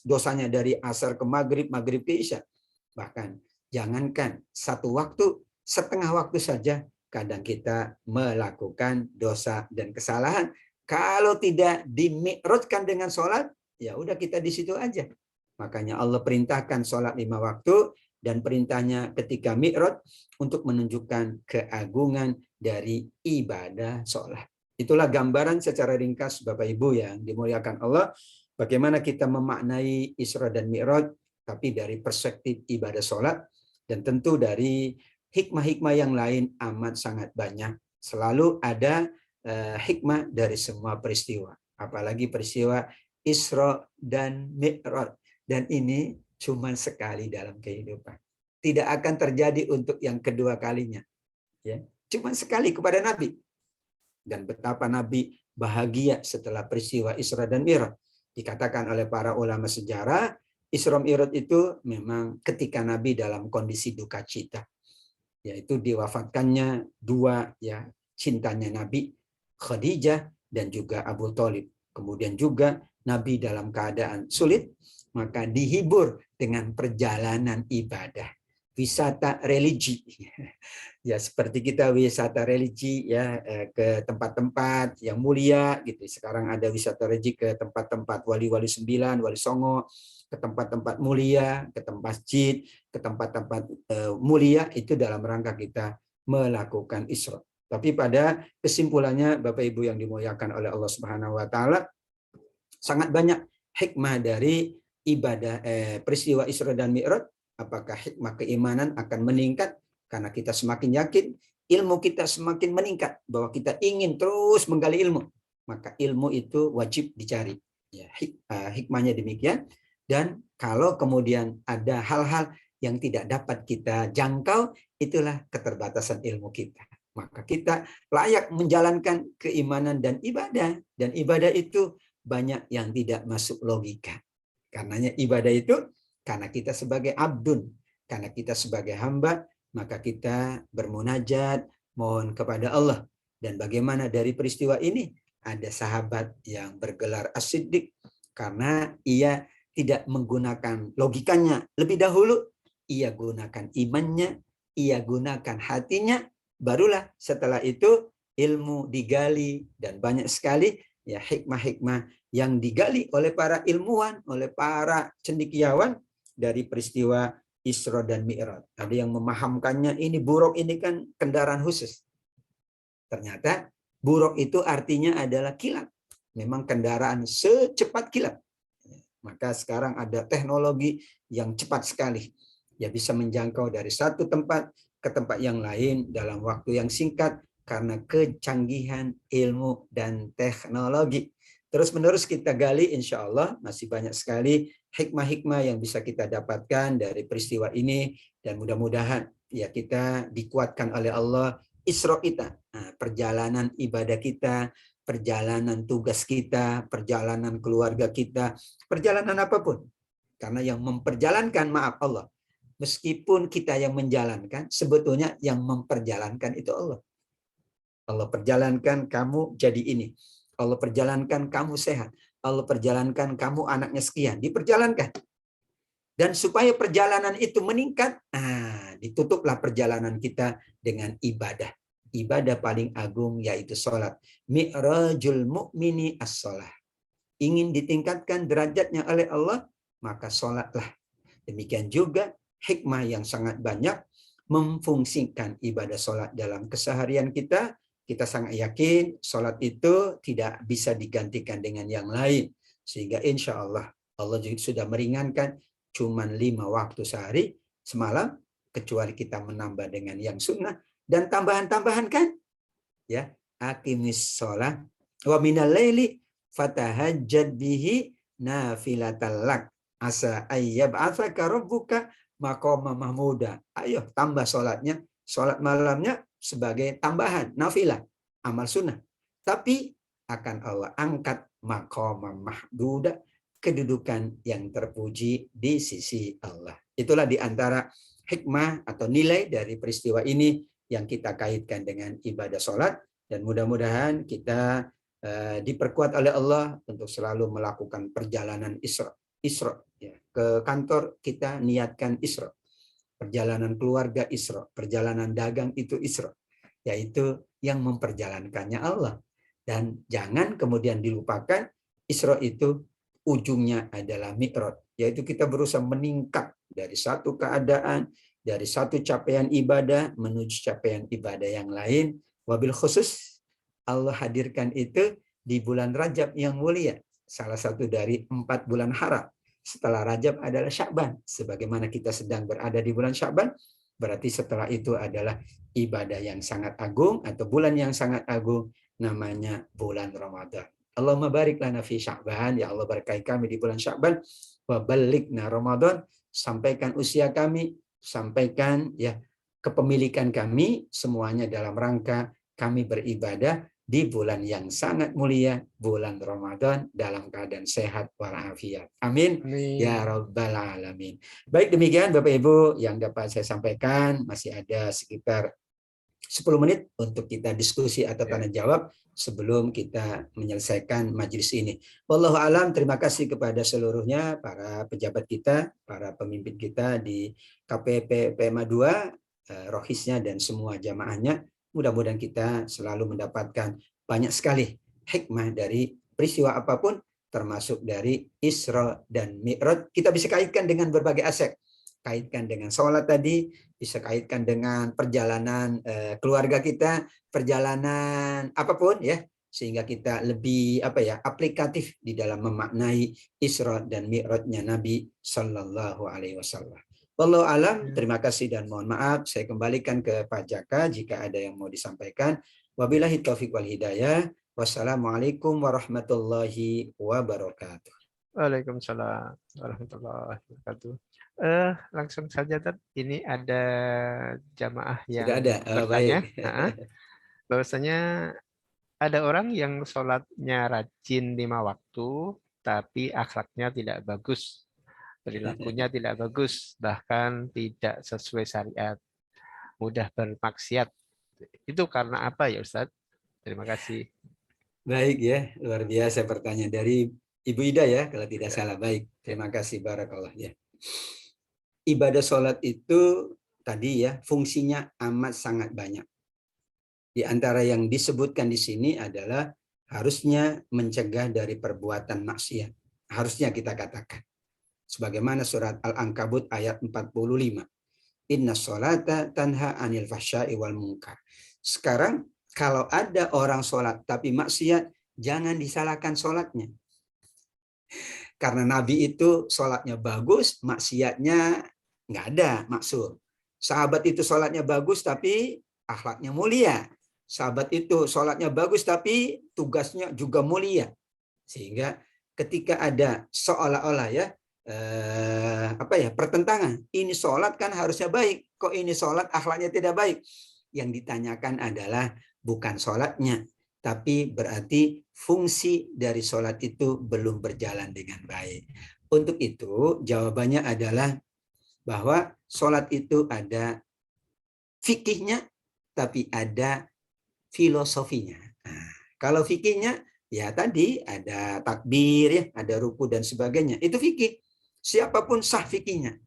dosanya dari asar ke maghrib, maghrib ke isya. Bahkan jangankan satu waktu, setengah waktu saja kadang kita melakukan dosa dan kesalahan. Kalau tidak dimi'rajkan dengan sholat, ya udah kita di situ aja. Makanya Allah perintahkan sholat 5 waktu, dan perintahnya ketika mi'raj untuk menunjukkan keagungan dari ibadah sholat. Itulah gambaran secara ringkas Bapak Ibu yang dimuliakan Allah, bagaimana kita memaknai Isra dan Mi'raj, tapi dari perspektif ibadah sholat, dan tentu dari hikmah-hikmah yang lain amat sangat banyak. Selalu ada hikmah dari semua peristiwa, apalagi peristiwa Isra dan Mi'raj. Dan ini cuma sekali dalam kehidupan. Tidak akan terjadi untuk yang kedua kalinya. Ya, cuma sekali kepada Nabi. Dan betapa Nabi bahagia setelah peristiwa Isra dan Mi'raj. Dikatakan oleh para ulama sejarah, Isra Mi'raj itu memang ketika Nabi dalam kondisi duka cita. Yaitu diwafatkannya 2 ya cintanya Nabi, Khadijah dan juga Abu Thalib. Kemudian juga Nabi dalam keadaan sulit, maka dihibur dengan perjalanan ibadah, wisata religi. Ya seperti kita wisata religi ya ke tempat-tempat yang mulia gitu. Sekarang ada wisata religi ke tempat-tempat wali-wali 9, wali Songo, ke tempat-tempat mulia, ke tempat masjid, ke tempat-tempat mulia, itu dalam rangka kita melakukan Isra. Tapi pada kesimpulannya Bapak Ibu yang dimuliakan oleh Allah Subhanahu wa taala, sangat banyak hikmah dari ibadah peristiwa Isra dan Mi'raj. Apakah hikmah keimanan akan meningkat karena kita semakin yakin, ilmu kita semakin meningkat bahwa kita ingin terus menggali ilmu, maka ilmu itu wajib dicari. Ya, hikmahnya demikian. Dan kalau kemudian ada hal-hal yang tidak dapat kita jangkau, itulah keterbatasan ilmu kita. Maka kita layak menjalankan keimanan dan ibadah. Dan ibadah itu banyak yang tidak masuk logika. Karenanya ibadah itu karena kita sebagai abdun, karena kita sebagai hamba, maka kita bermunajat, mohon kepada Allah. Dan bagaimana dari peristiwa ini? Ada sahabat yang bergelar As-Siddiq karena ia tidak menggunakan logikanya lebih dahulu, ia gunakan imannya, ia gunakan hatinya, barulah setelah itu ilmu digali dan banyak sekali ya hikmah-hikmah yang digali oleh para ilmuwan, oleh para cendekiawan dari peristiwa Isra dan Mi'raj. Ada yang memahamkannya ini buruk ini kan kendaraan khusus. Ternyata buruk itu artinya adalah kilat. Memang kendaraan secepat kilat. Maka sekarang ada teknologi yang cepat sekali. Ya bisa menjangkau dari satu tempat ke tempat yang lain dalam waktu yang singkat karena kecanggihan ilmu dan teknologi. Terus-menerus kita gali, insya Allah masih banyak sekali hikmah-hikmah yang bisa kita dapatkan dari peristiwa ini. Dan mudah-mudahan ya kita dikuatkan oleh Allah Isra kita, perjalanan ibadah kita, perjalanan tugas kita, perjalanan keluarga kita, perjalanan apapun. Karena yang memperjalankan, maaf Allah, meskipun kita yang menjalankan, sebetulnya yang memperjalankan itu Allah. Allah perjalankan kamu jadi ini. Allah perjalankan kamu sehat. Allah perjalankan kamu anaknya sekian. Diperjalankan. Dan supaya perjalanan itu meningkat, ditutuplah perjalanan kita dengan ibadah. Ibadah paling agung yaitu sholat. Mi'rajul mu'mini as-sholah. Ingin ditingkatkan derajatnya oleh Allah, maka sholatlah. Demikian juga hikmah yang sangat banyak memfungsikan ibadah sholat dalam keseharian kita. Kita sangat yakin sholat itu tidak bisa digantikan dengan yang lain. Sehingga insya Allah, Allah juga sudah meringankan cuman 5 waktu sehari semalam, kecuali kita menambah dengan yang sunnah dan tambahan-tambahan kan ya, aqimis sholat wa minal laili fatahajjad bihi nafilatal lak asa ayyab'atsaka rabbuka maqama mahmuda. Ayo tambah sholatnya, sholat malamnya sebagai tambahan nafilah amal sunnah, tapi akan Allah angkat maqama mahmuda, kedudukan yang terpuji di sisi Allah. Itulah di antara hikmah atau nilai dari peristiwa ini yang kita kaitkan dengan ibadah sholat. Dan mudah-mudahan kita diperkuat oleh Allah untuk selalu melakukan perjalanan Isra ya. Ke kantor kita niatkan Isra. Perjalanan keluarga Isra. Perjalanan dagang itu Isra. Yaitu yang memperjalankannya Allah. Dan jangan kemudian dilupakan Isra itu ujungnya adalah Mi'raj, yaitu kita berusaha meningkat dari satu keadaan, dari satu capaian ibadah menuju capaian ibadah yang lain. Wabil khusus Allah hadirkan itu di bulan Rajab yang mulia, salah satu dari 4 bulan haram. Setelah Rajab adalah Sya'ban. Sebagaimana kita sedang berada di bulan Sya'ban, berarti setelah itu adalah ibadah yang sangat agung atau bulan yang sangat agung, namanya bulan Ramadan. Allahumma barik lana fi Sya'ban, ya Allah berkahi kami di bulan Sya'ban, wa ballighna Ramadan, sampaikan usia kami, sampaikan ya kepemilikan kami semuanya dalam rangka kami beribadah di bulan yang sangat mulia, bulan Ramadan, dalam keadaan sehat walafiat. Amin. Amin ya rabbal alamin. Baik, demikian Bapak Ibu yang dapat saya sampaikan. Masih ada sekitar 10 menit untuk kita diskusi atau tanya jawab sebelum kita menyelesaikan majelis ini. Wallahu alam, terima kasih kepada seluruhnya para pejabat kita, para pemimpin kita di KPP PMA 2, rohisnya dan semua jamaahnya. Mudah-mudahan kita selalu mendapatkan banyak sekali hikmah dari peristiwa apapun, termasuk dari Isra dan Mi'raj. Kita bisa kaitkan dengan berbagai aspek. kaitkan dengan sholat tadi, bisa kaitkan dengan perjalanan keluarga kita, perjalanan apapun ya, sehingga kita lebih aplikatif di dalam memaknai Isra dan Mi'rajnya Nabi Sallallahu Alaihi Wasallam. Wallahu alam, terima kasih dan mohon maaf. Saya kembalikan ke Pak Jaka jika ada yang mau disampaikan. Wabillahi taufiq wal hidayah. Wassalamualaikum warahmatullahi wabarakatuh. Waalaikumsalam warahmatullahi wabarakatuh. Langsung saja, Tad. Ini ada jamaah Sudah yang ada. bertanya, Baik. bahwasanya ada orang yang sholatnya rajin 5 waktu, tapi akhlaknya tidak bagus, perilakunya tidak bagus, bahkan tidak sesuai syariat, mudah bermaksiat. Itu karena apa ya, Ustadz? Terima kasih. Baik ya, luar biasa pertanyaan dari Ibu Ida ya, kalau tidak Ya. salah. Baik, terima kasih barakallah ya. Ibadah sholat itu tadi ya, fungsinya amat sangat banyak. Di antara yang disebutkan di sini adalah harusnya mencegah dari perbuatan maksiat. Harusnya kita katakan. Sebagaimana surat Al-Ankabut ayat 45. Inna sholata tanha anil fahsya'i wal munkar. Sekarang kalau ada orang sholat tapi maksiat, jangan disalahkan sholatnya. Karena Nabi itu sholatnya bagus, maksiatnya nggak ada maksud. Sahabat itu sholatnya bagus tapi akhlaknya mulia. Sahabat itu sholatnya bagus tapi tugasnya juga mulia. Sehingga ketika ada seolah-olah ya pertentangan. Ini sholat kan harusnya baik. Kok ini sholat akhlaknya tidak baik? Yang ditanyakan adalah bukan sholatnya, tapi berarti fungsi dari sholat itu belum berjalan dengan baik. Untuk itu jawabannya adalah bahwa sholat itu ada fikihnya, tapi ada filosofinya. Nah, kalau fikihnya ya tadi ada takbir ya, ada ruku dan sebagainya. Itu fikih. Siapapun sah fikihnya.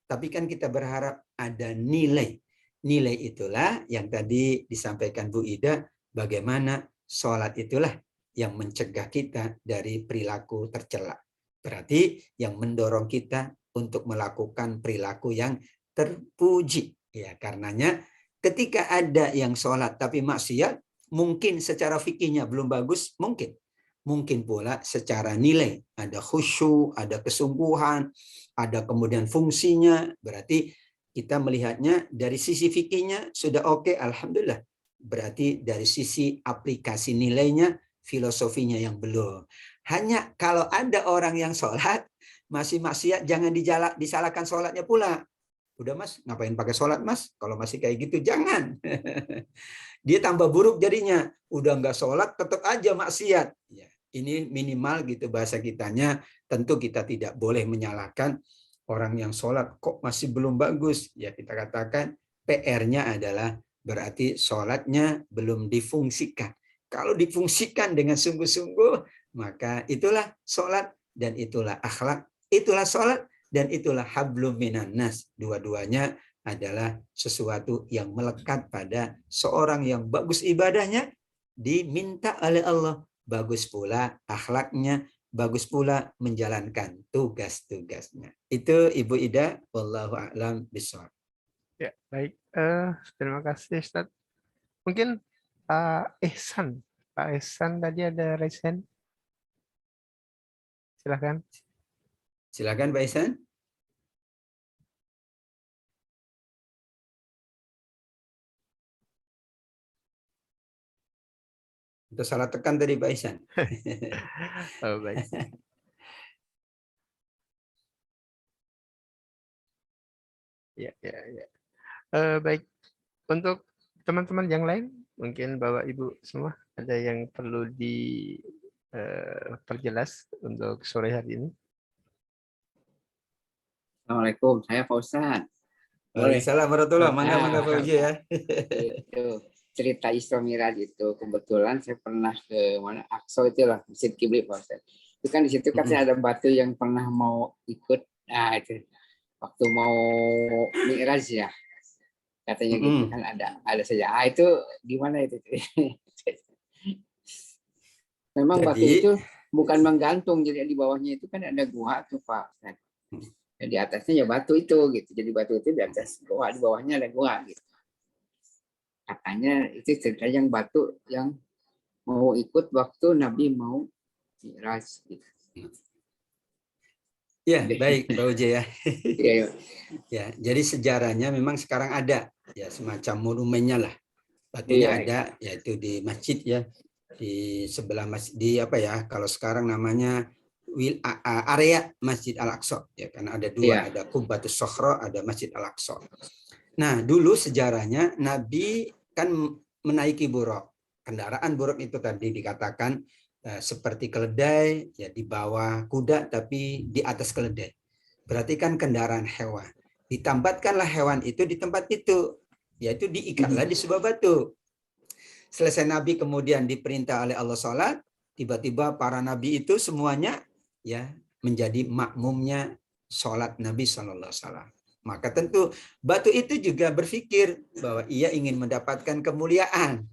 Tapi kan kita berharap ada nilai. Nilai itulah yang tadi disampaikan Bu Ida, bagaimana sholat itulah yang mencegah kita dari perilaku tercela. Berarti yang mendorong kita untuk melakukan perilaku yang terpuji. Ya, karenanya ketika ada yang sholat tapi maksiat, mungkin secara fikihnya belum bagus, mungkin. Mungkin pula secara nilai, ada khusyuk, ada kesungguhan, ada kemudian fungsinya, berarti kita melihatnya dari sisi fikihnya sudah oke, alhamdulillah. Berarti dari sisi aplikasi nilainya, filosofinya yang belum. Hanya kalau ada orang yang sholat, masih maksiat, jangan disalahkan sholatnya pula. Udah mas, ngapain pakai sholat mas? Kalau masih kayak gitu, jangan. Dia tambah buruk jadinya. Udah nggak sholat, tetap aja maksiat. Ya, ini minimal gitu bahasa kitanya. Tentu kita tidak boleh menyalahkan orang yang sholat kok masih belum bagus. Ya kita katakan PR-nya adalah berarti sholatnya belum difungsikan. Kalau difungsikan dengan sungguh-sungguh, maka itulah sholat dan itulah akhlak. Itulah sholat dan itulah hablum minan nas. Dua-duanya adalah sesuatu yang melekat pada seorang yang bagus ibadahnya, diminta oleh Allah. Bagus pula akhlaknya, bagus pula menjalankan tugas-tugasnya. Itu Ibu Ida, wallahu a'lam bishawab. Ya, baik. Terima kasih, Ustaz. Mungkin Pak Ihsan. Pak Ihsan tadi ada raise hand. Silahkan. Silakan Pak Ihsan. Itu salah tekan tadi Pak Ihsan. Oh, baik. Ya, ya, ya. Baik. Untuk teman-teman yang lain, mungkin Bapak Ibu semua ada yang perlu diperjelas untuk sore hari ini. Assalamualaikum, saya Pak Ustadz. Waalaikumsalam warahmatullahi wabarakatuh. Mangga Pak Uji ya. Itu cerita Isra Miraj itu kebetulan saya pernah ke mana Aqsa itulah Masjid Kibli Pak Ustadz. Itu kan di situ kan saya ada batu yang pernah mau ikut. Nah itu waktu mau Mi'raj ya katanya gitu kan ada saja. Ah itu gimana itu? Memang batu itu bukan menggantung, jadi di bawahnya itu kan ada gua tuh Pak Ustadz. Dan di atasnya ya batu itu gitu. Jadi batu itu di atas goa, di bawahnya ada goa gitu. Katanya itu cerita yang batu yang mau ikut waktu Nabi mau Mi'raj gitu. Ya, baik Pak Uje ya. Iya, Ya, jadi sejarahnya memang sekarang ada ya semacam monumennya lah. Batunya iya. ada, yaitu di masjid ya, di sebelah masjid di apa ya? Kalau sekarang namanya area Masjid Al-Aqsa ya, karena ada dua, Iya. ada Qubbatus Sokhro, ada Masjid Al-Aqsa. Nah, dulu sejarahnya Nabi kan menaiki buruk. Kendaraan buruk itu tadi dikatakan seperti keledai ya di bawah kuda tapi di atas keledai. Berarti kan kendaraan hewan. Ditambatkanlah hewan itu di tempat itu, yaitu diikatlah di sebuah batu. Selesai Nabi kemudian diperintah oleh Allah sholat, tiba-tiba para nabi itu semuanya ya menjadi makmumnya sholat Nabi SAW. Maka tentu batu itu juga berpikir bahwa ia ingin mendapatkan kemuliaan.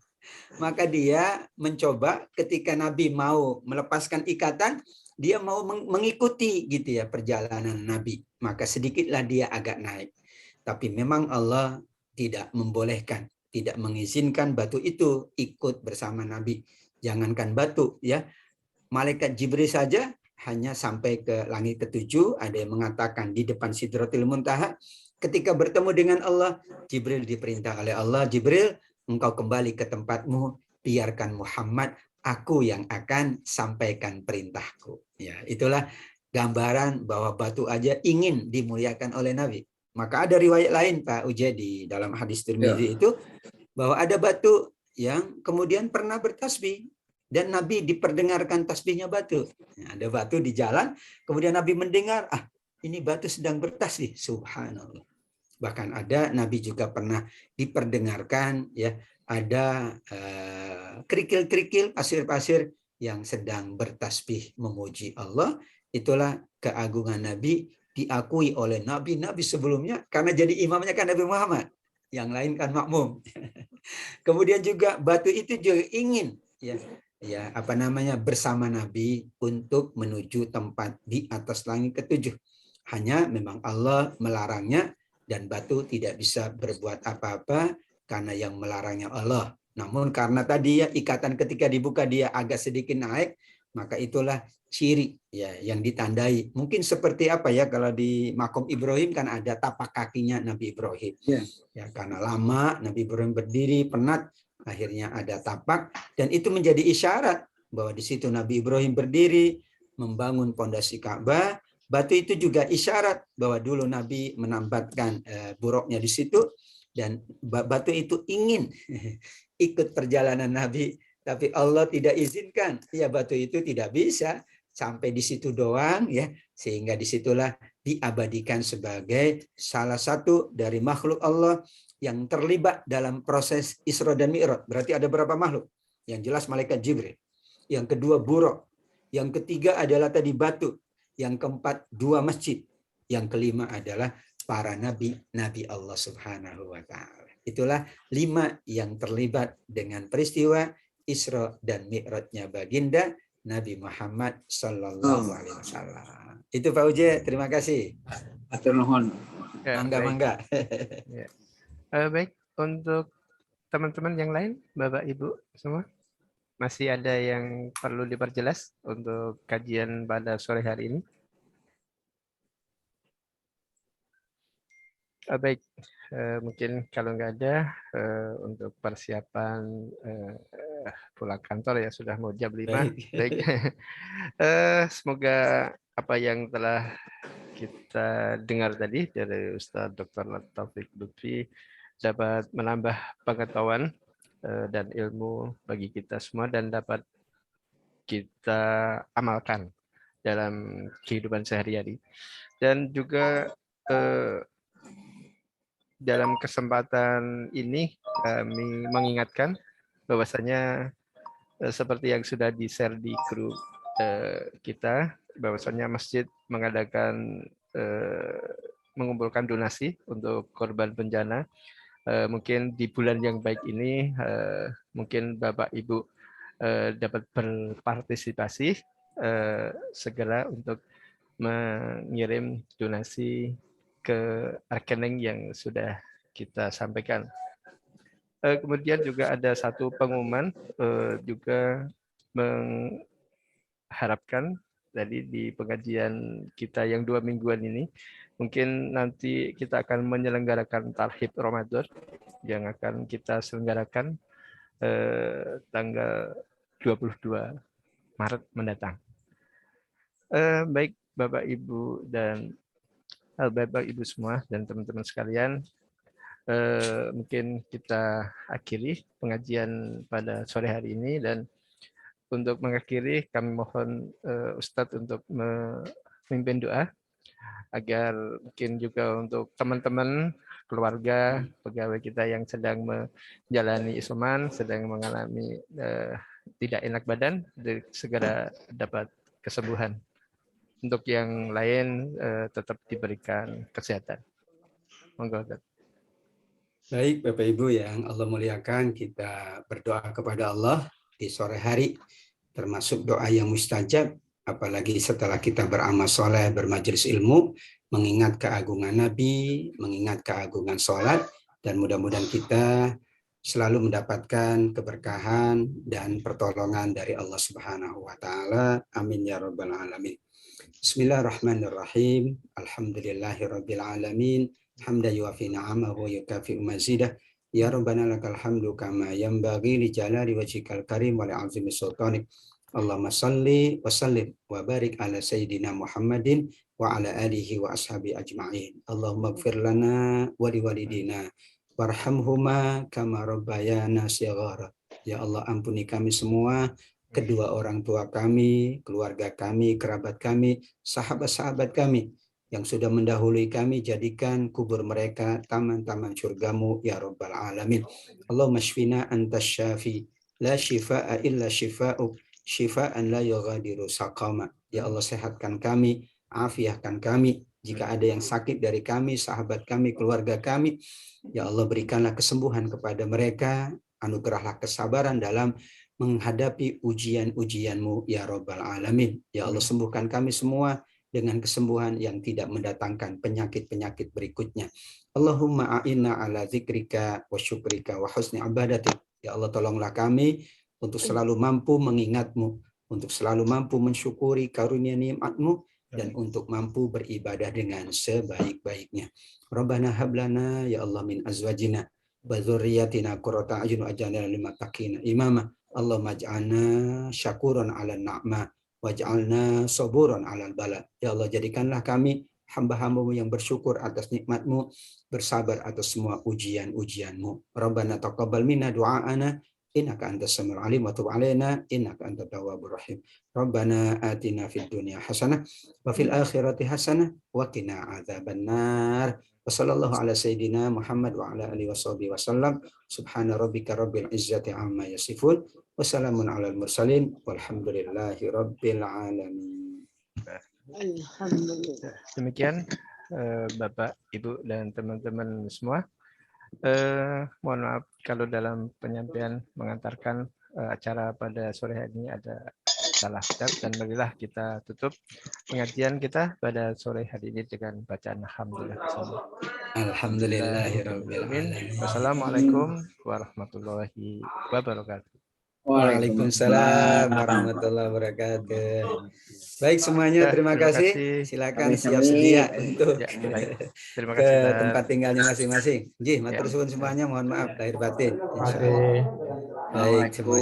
Maka dia mencoba ketika Nabi mau melepaskan ikatan, dia mau mengikuti gitu ya perjalanan Nabi. Maka sedikitlah dia agak naik. Tapi memang Allah tidak membolehkan, tidak mengizinkan batu itu ikut bersama Nabi. Jangankan batu ya, malaikat Jibril saja hanya sampai ke langit ketujuh. Ada yang mengatakan di depan Sidratul Muntaha, ketika bertemu dengan Allah, Jibril diperintah oleh Allah, Jibril, engkau kembali ke tempatmu, biarkan Muhammad, aku yang akan sampaikan perintahku. Ya, itulah gambaran bahwa batu aja ingin dimuliakan oleh Nabi. Maka ada riwayat lain Pak Uje di dalam hadis Tirmidzi itu bahwa ada batu yang kemudian pernah bertasbih dan Nabi diperdengarkan tasbihnya batu. Nah, ada batu di jalan, kemudian Nabi mendengar, ini batu sedang bertasbih. Subhanallah. Bahkan ada Nabi juga pernah diperdengarkan ya ada kerikil-kerikil pasir-pasir yang sedang bertasbih memuji Allah. Itulah keagungan Nabi, diakui oleh nabi-nabi sebelumnya karena jadi imamnya kan Nabi Muhammad. Yang lain kan makmum. Kemudian juga batu itu juga ingin bersama Nabi untuk menuju tempat di atas langit ketujuh. Hanya memang Allah melarangnya dan batu tidak bisa berbuat apa-apa karena yang melarangnya Allah. Namun karena tadi ya ikatan ketika dibuka dia agak sedikit naik, maka itulah ciri ya yang ditandai. Mungkin seperti apa ya kalau di makom Ibrahim kan ada tapak kakinya Nabi Ibrahim. Ya karena lama Nabi Ibrahim berdiri penat, akhirnya ada tapak dan itu menjadi isyarat bahwa di situ Nabi Ibrahim berdiri membangun pondasi Ka'bah. Batu itu juga isyarat bahwa dulu Nabi menambatkan buruknya di situ dan batu itu ingin ikut perjalanan Nabi, tapi Allah tidak izinkan. Ya batu itu tidak bisa sampai di situ doang ya, sehingga disitulah diabadikan sebagai salah satu dari makhluk Allah yang terlibat dalam proses Isra dan Mi'raj. Berarti ada berapa makhluk? Yang jelas malaikat Jibril. Yang kedua buruk. Yang ketiga adalah tadi batu. Yang keempat dua masjid. Yang kelima adalah para nabi Allah Subhanahu wa taala. Itulah 5 yang terlibat dengan peristiwa Isra dan Mi'rajnya baginda Nabi Muhammad sallallahu alaihi wasallam. Itu Pak Uje, terima kasih. Atur nuhun. Mangga. Ya. Baik, untuk teman-teman yang lain, Bapak Ibu semua, masih ada yang perlu diperjelas untuk kajian pada sore hari ini? Baik, mungkin kalau nggak ada, untuk persiapan pulang kantor ya sudah mau jam 5. Baik. Semoga apa yang telah kita dengar tadi dari Ustadz Dr. Taufik Lutfi dapat menambah pengetahuan dan ilmu bagi kita semua dan dapat kita amalkan dalam kehidupan sehari-hari. Dan juga dalam kesempatan ini kami mengingatkan bahwasanya seperti yang sudah di-share di grup kita, bahwasanya masjid mengadakan mengumpulkan donasi untuk korban bencana. Mungkin di bulan yang baik ini mungkin Bapak Ibu dapat berpartisipasi segera untuk mengirim donasi ke rekening yang sudah kita sampaikan. Kemudian juga ada satu pengumuman juga mengharapkan tadi di pengajian kita yang 2 mingguan ini, mungkin nanti kita akan menyelenggarakan Tarhib Ramadan yang akan kita selenggarakan tanggal 22 Maret mendatang. Baik Bapak Ibu dan Bapak Ibu semua dan teman-teman sekalian, mungkin kita akhiri pengajian pada sore hari ini, dan untuk mengakhiri kami mohon Ustadz untuk memimpin doa agar mungkin juga untuk teman-teman keluarga pegawai kita yang sedang menjalani isoman, sedang mengalami tidak enak badan, segera dapat kesembuhan. Untuk yang lain tetap diberikan kesehatan. Monggo. Baik Bapak Ibu yang Allah muliakan, kita berdoa kepada Allah di sore hari, termasuk doa yang mustajab, apalagi setelah kita beramal soleh, bermajelis ilmu, mengingat keagungan Nabi, mengingat keagungan sholat, dan mudah-mudahan kita selalu mendapatkan keberkahan dan pertolongan dari Allah Subhanahu wa Ta'ala. Amin ya Rabbal Alamin. Bismillahirrahmanirrahim. Alhamdulillahirabbil alamin. Hamdan yuwafi ni'amahu wa yukafi'u mazidah. Ya Rabbana lakal hamdu kama yanbaghi li jalali wajhikal karim wa li'azimi sultanik. Allahumma salli wa sallim wa barik ala sayyidina Muhammadin wa ala alihi wa ashabi ajma'in. Allahumma ighfir lana wa liwalidina warhamhuma kama rabbayana shighara. Ya Allah, ampuni kami semua, kedua orang tua kami, keluarga kami, kerabat kami, sahabat-sahabat kami yang sudah mendahului kami, jadikan kubur mereka taman-taman surgamu ya Rabbal Alamin. Allahumma shfina antas syafi, la shifaa illa shifa'uk, shifaan la yughadiru saqama. Ya Allah, sehatkan kami, afiahkan kami. Jika ada yang sakit dari kami, sahabat kami, keluarga kami, ya Allah, berikanlah kesembuhan kepada mereka, anugerahlah kesabaran dalam menghadapi ujian-ujian-Mu ya Rabbal Alamin. Ya Allah, sembuhkan kami semua dengan kesembuhan yang tidak mendatangkan penyakit-penyakit berikutnya. Allahumma a'inna ala zikrika wa syukrika wa husni ibadatik. Ya Allah, tolonglah kami untuk selalu mampu mengingat-Mu, untuk selalu mampu mensyukuri karunia nikmat-Mu, dan untuk mampu beribadah dengan sebaik-baiknya. Rabbana hablana ya Allah min azwajina wa dzurriyyatina qurrata a'yun waj'alna lil muttaqina imama. Allahumma ij'alna syakuran 'alan ni'mah waj'alna saburan 'alal bala. Ya Allah, jadikanlah kami hamba-hamba-Mu yang bersyukur atas nikmat-Mu, bersabar atas semua ujian-ujian-Mu. Rabbana taqabbal minna du'aana innaka antas samiul alim wa tub 'alaina innaka antat tawwabur rahim. Rabbana atina fid dunya hasanah wa fil akhirati hasanah wa qina adzabannar. Wa sallallahu ala sayyidina Muhammad wa ala alihi washabihi wasallam. Subhana rabbika rabbil izzati amma yasifun. Wassalamun alal mursalin walhamdulillahi rabbil alamin. Alhamdulillah. Demikian Bapak, Ibu, dan teman-teman semua. Mohon maaf kalau dalam penyampaian mengantarkan acara pada sore hari ini ada salah ucap, dan marilah kita tutup pengajian kita pada sore hari ini dengan bacaan alhamdulillah. Alhamdulillahirabbil alamin. Wassalamualaikum warahmatullahi wabarakatuh. Waalaikumsalam warahmatullahi wabarakatuh. Baik semuanya, terima kasih. Silakan siap sedia untuk Terima ke kasih. tempat tinggalnya masing-masing. Matur suwun semuanya, mohon maaf lahir batin. Insyaallah. Baik semuanya.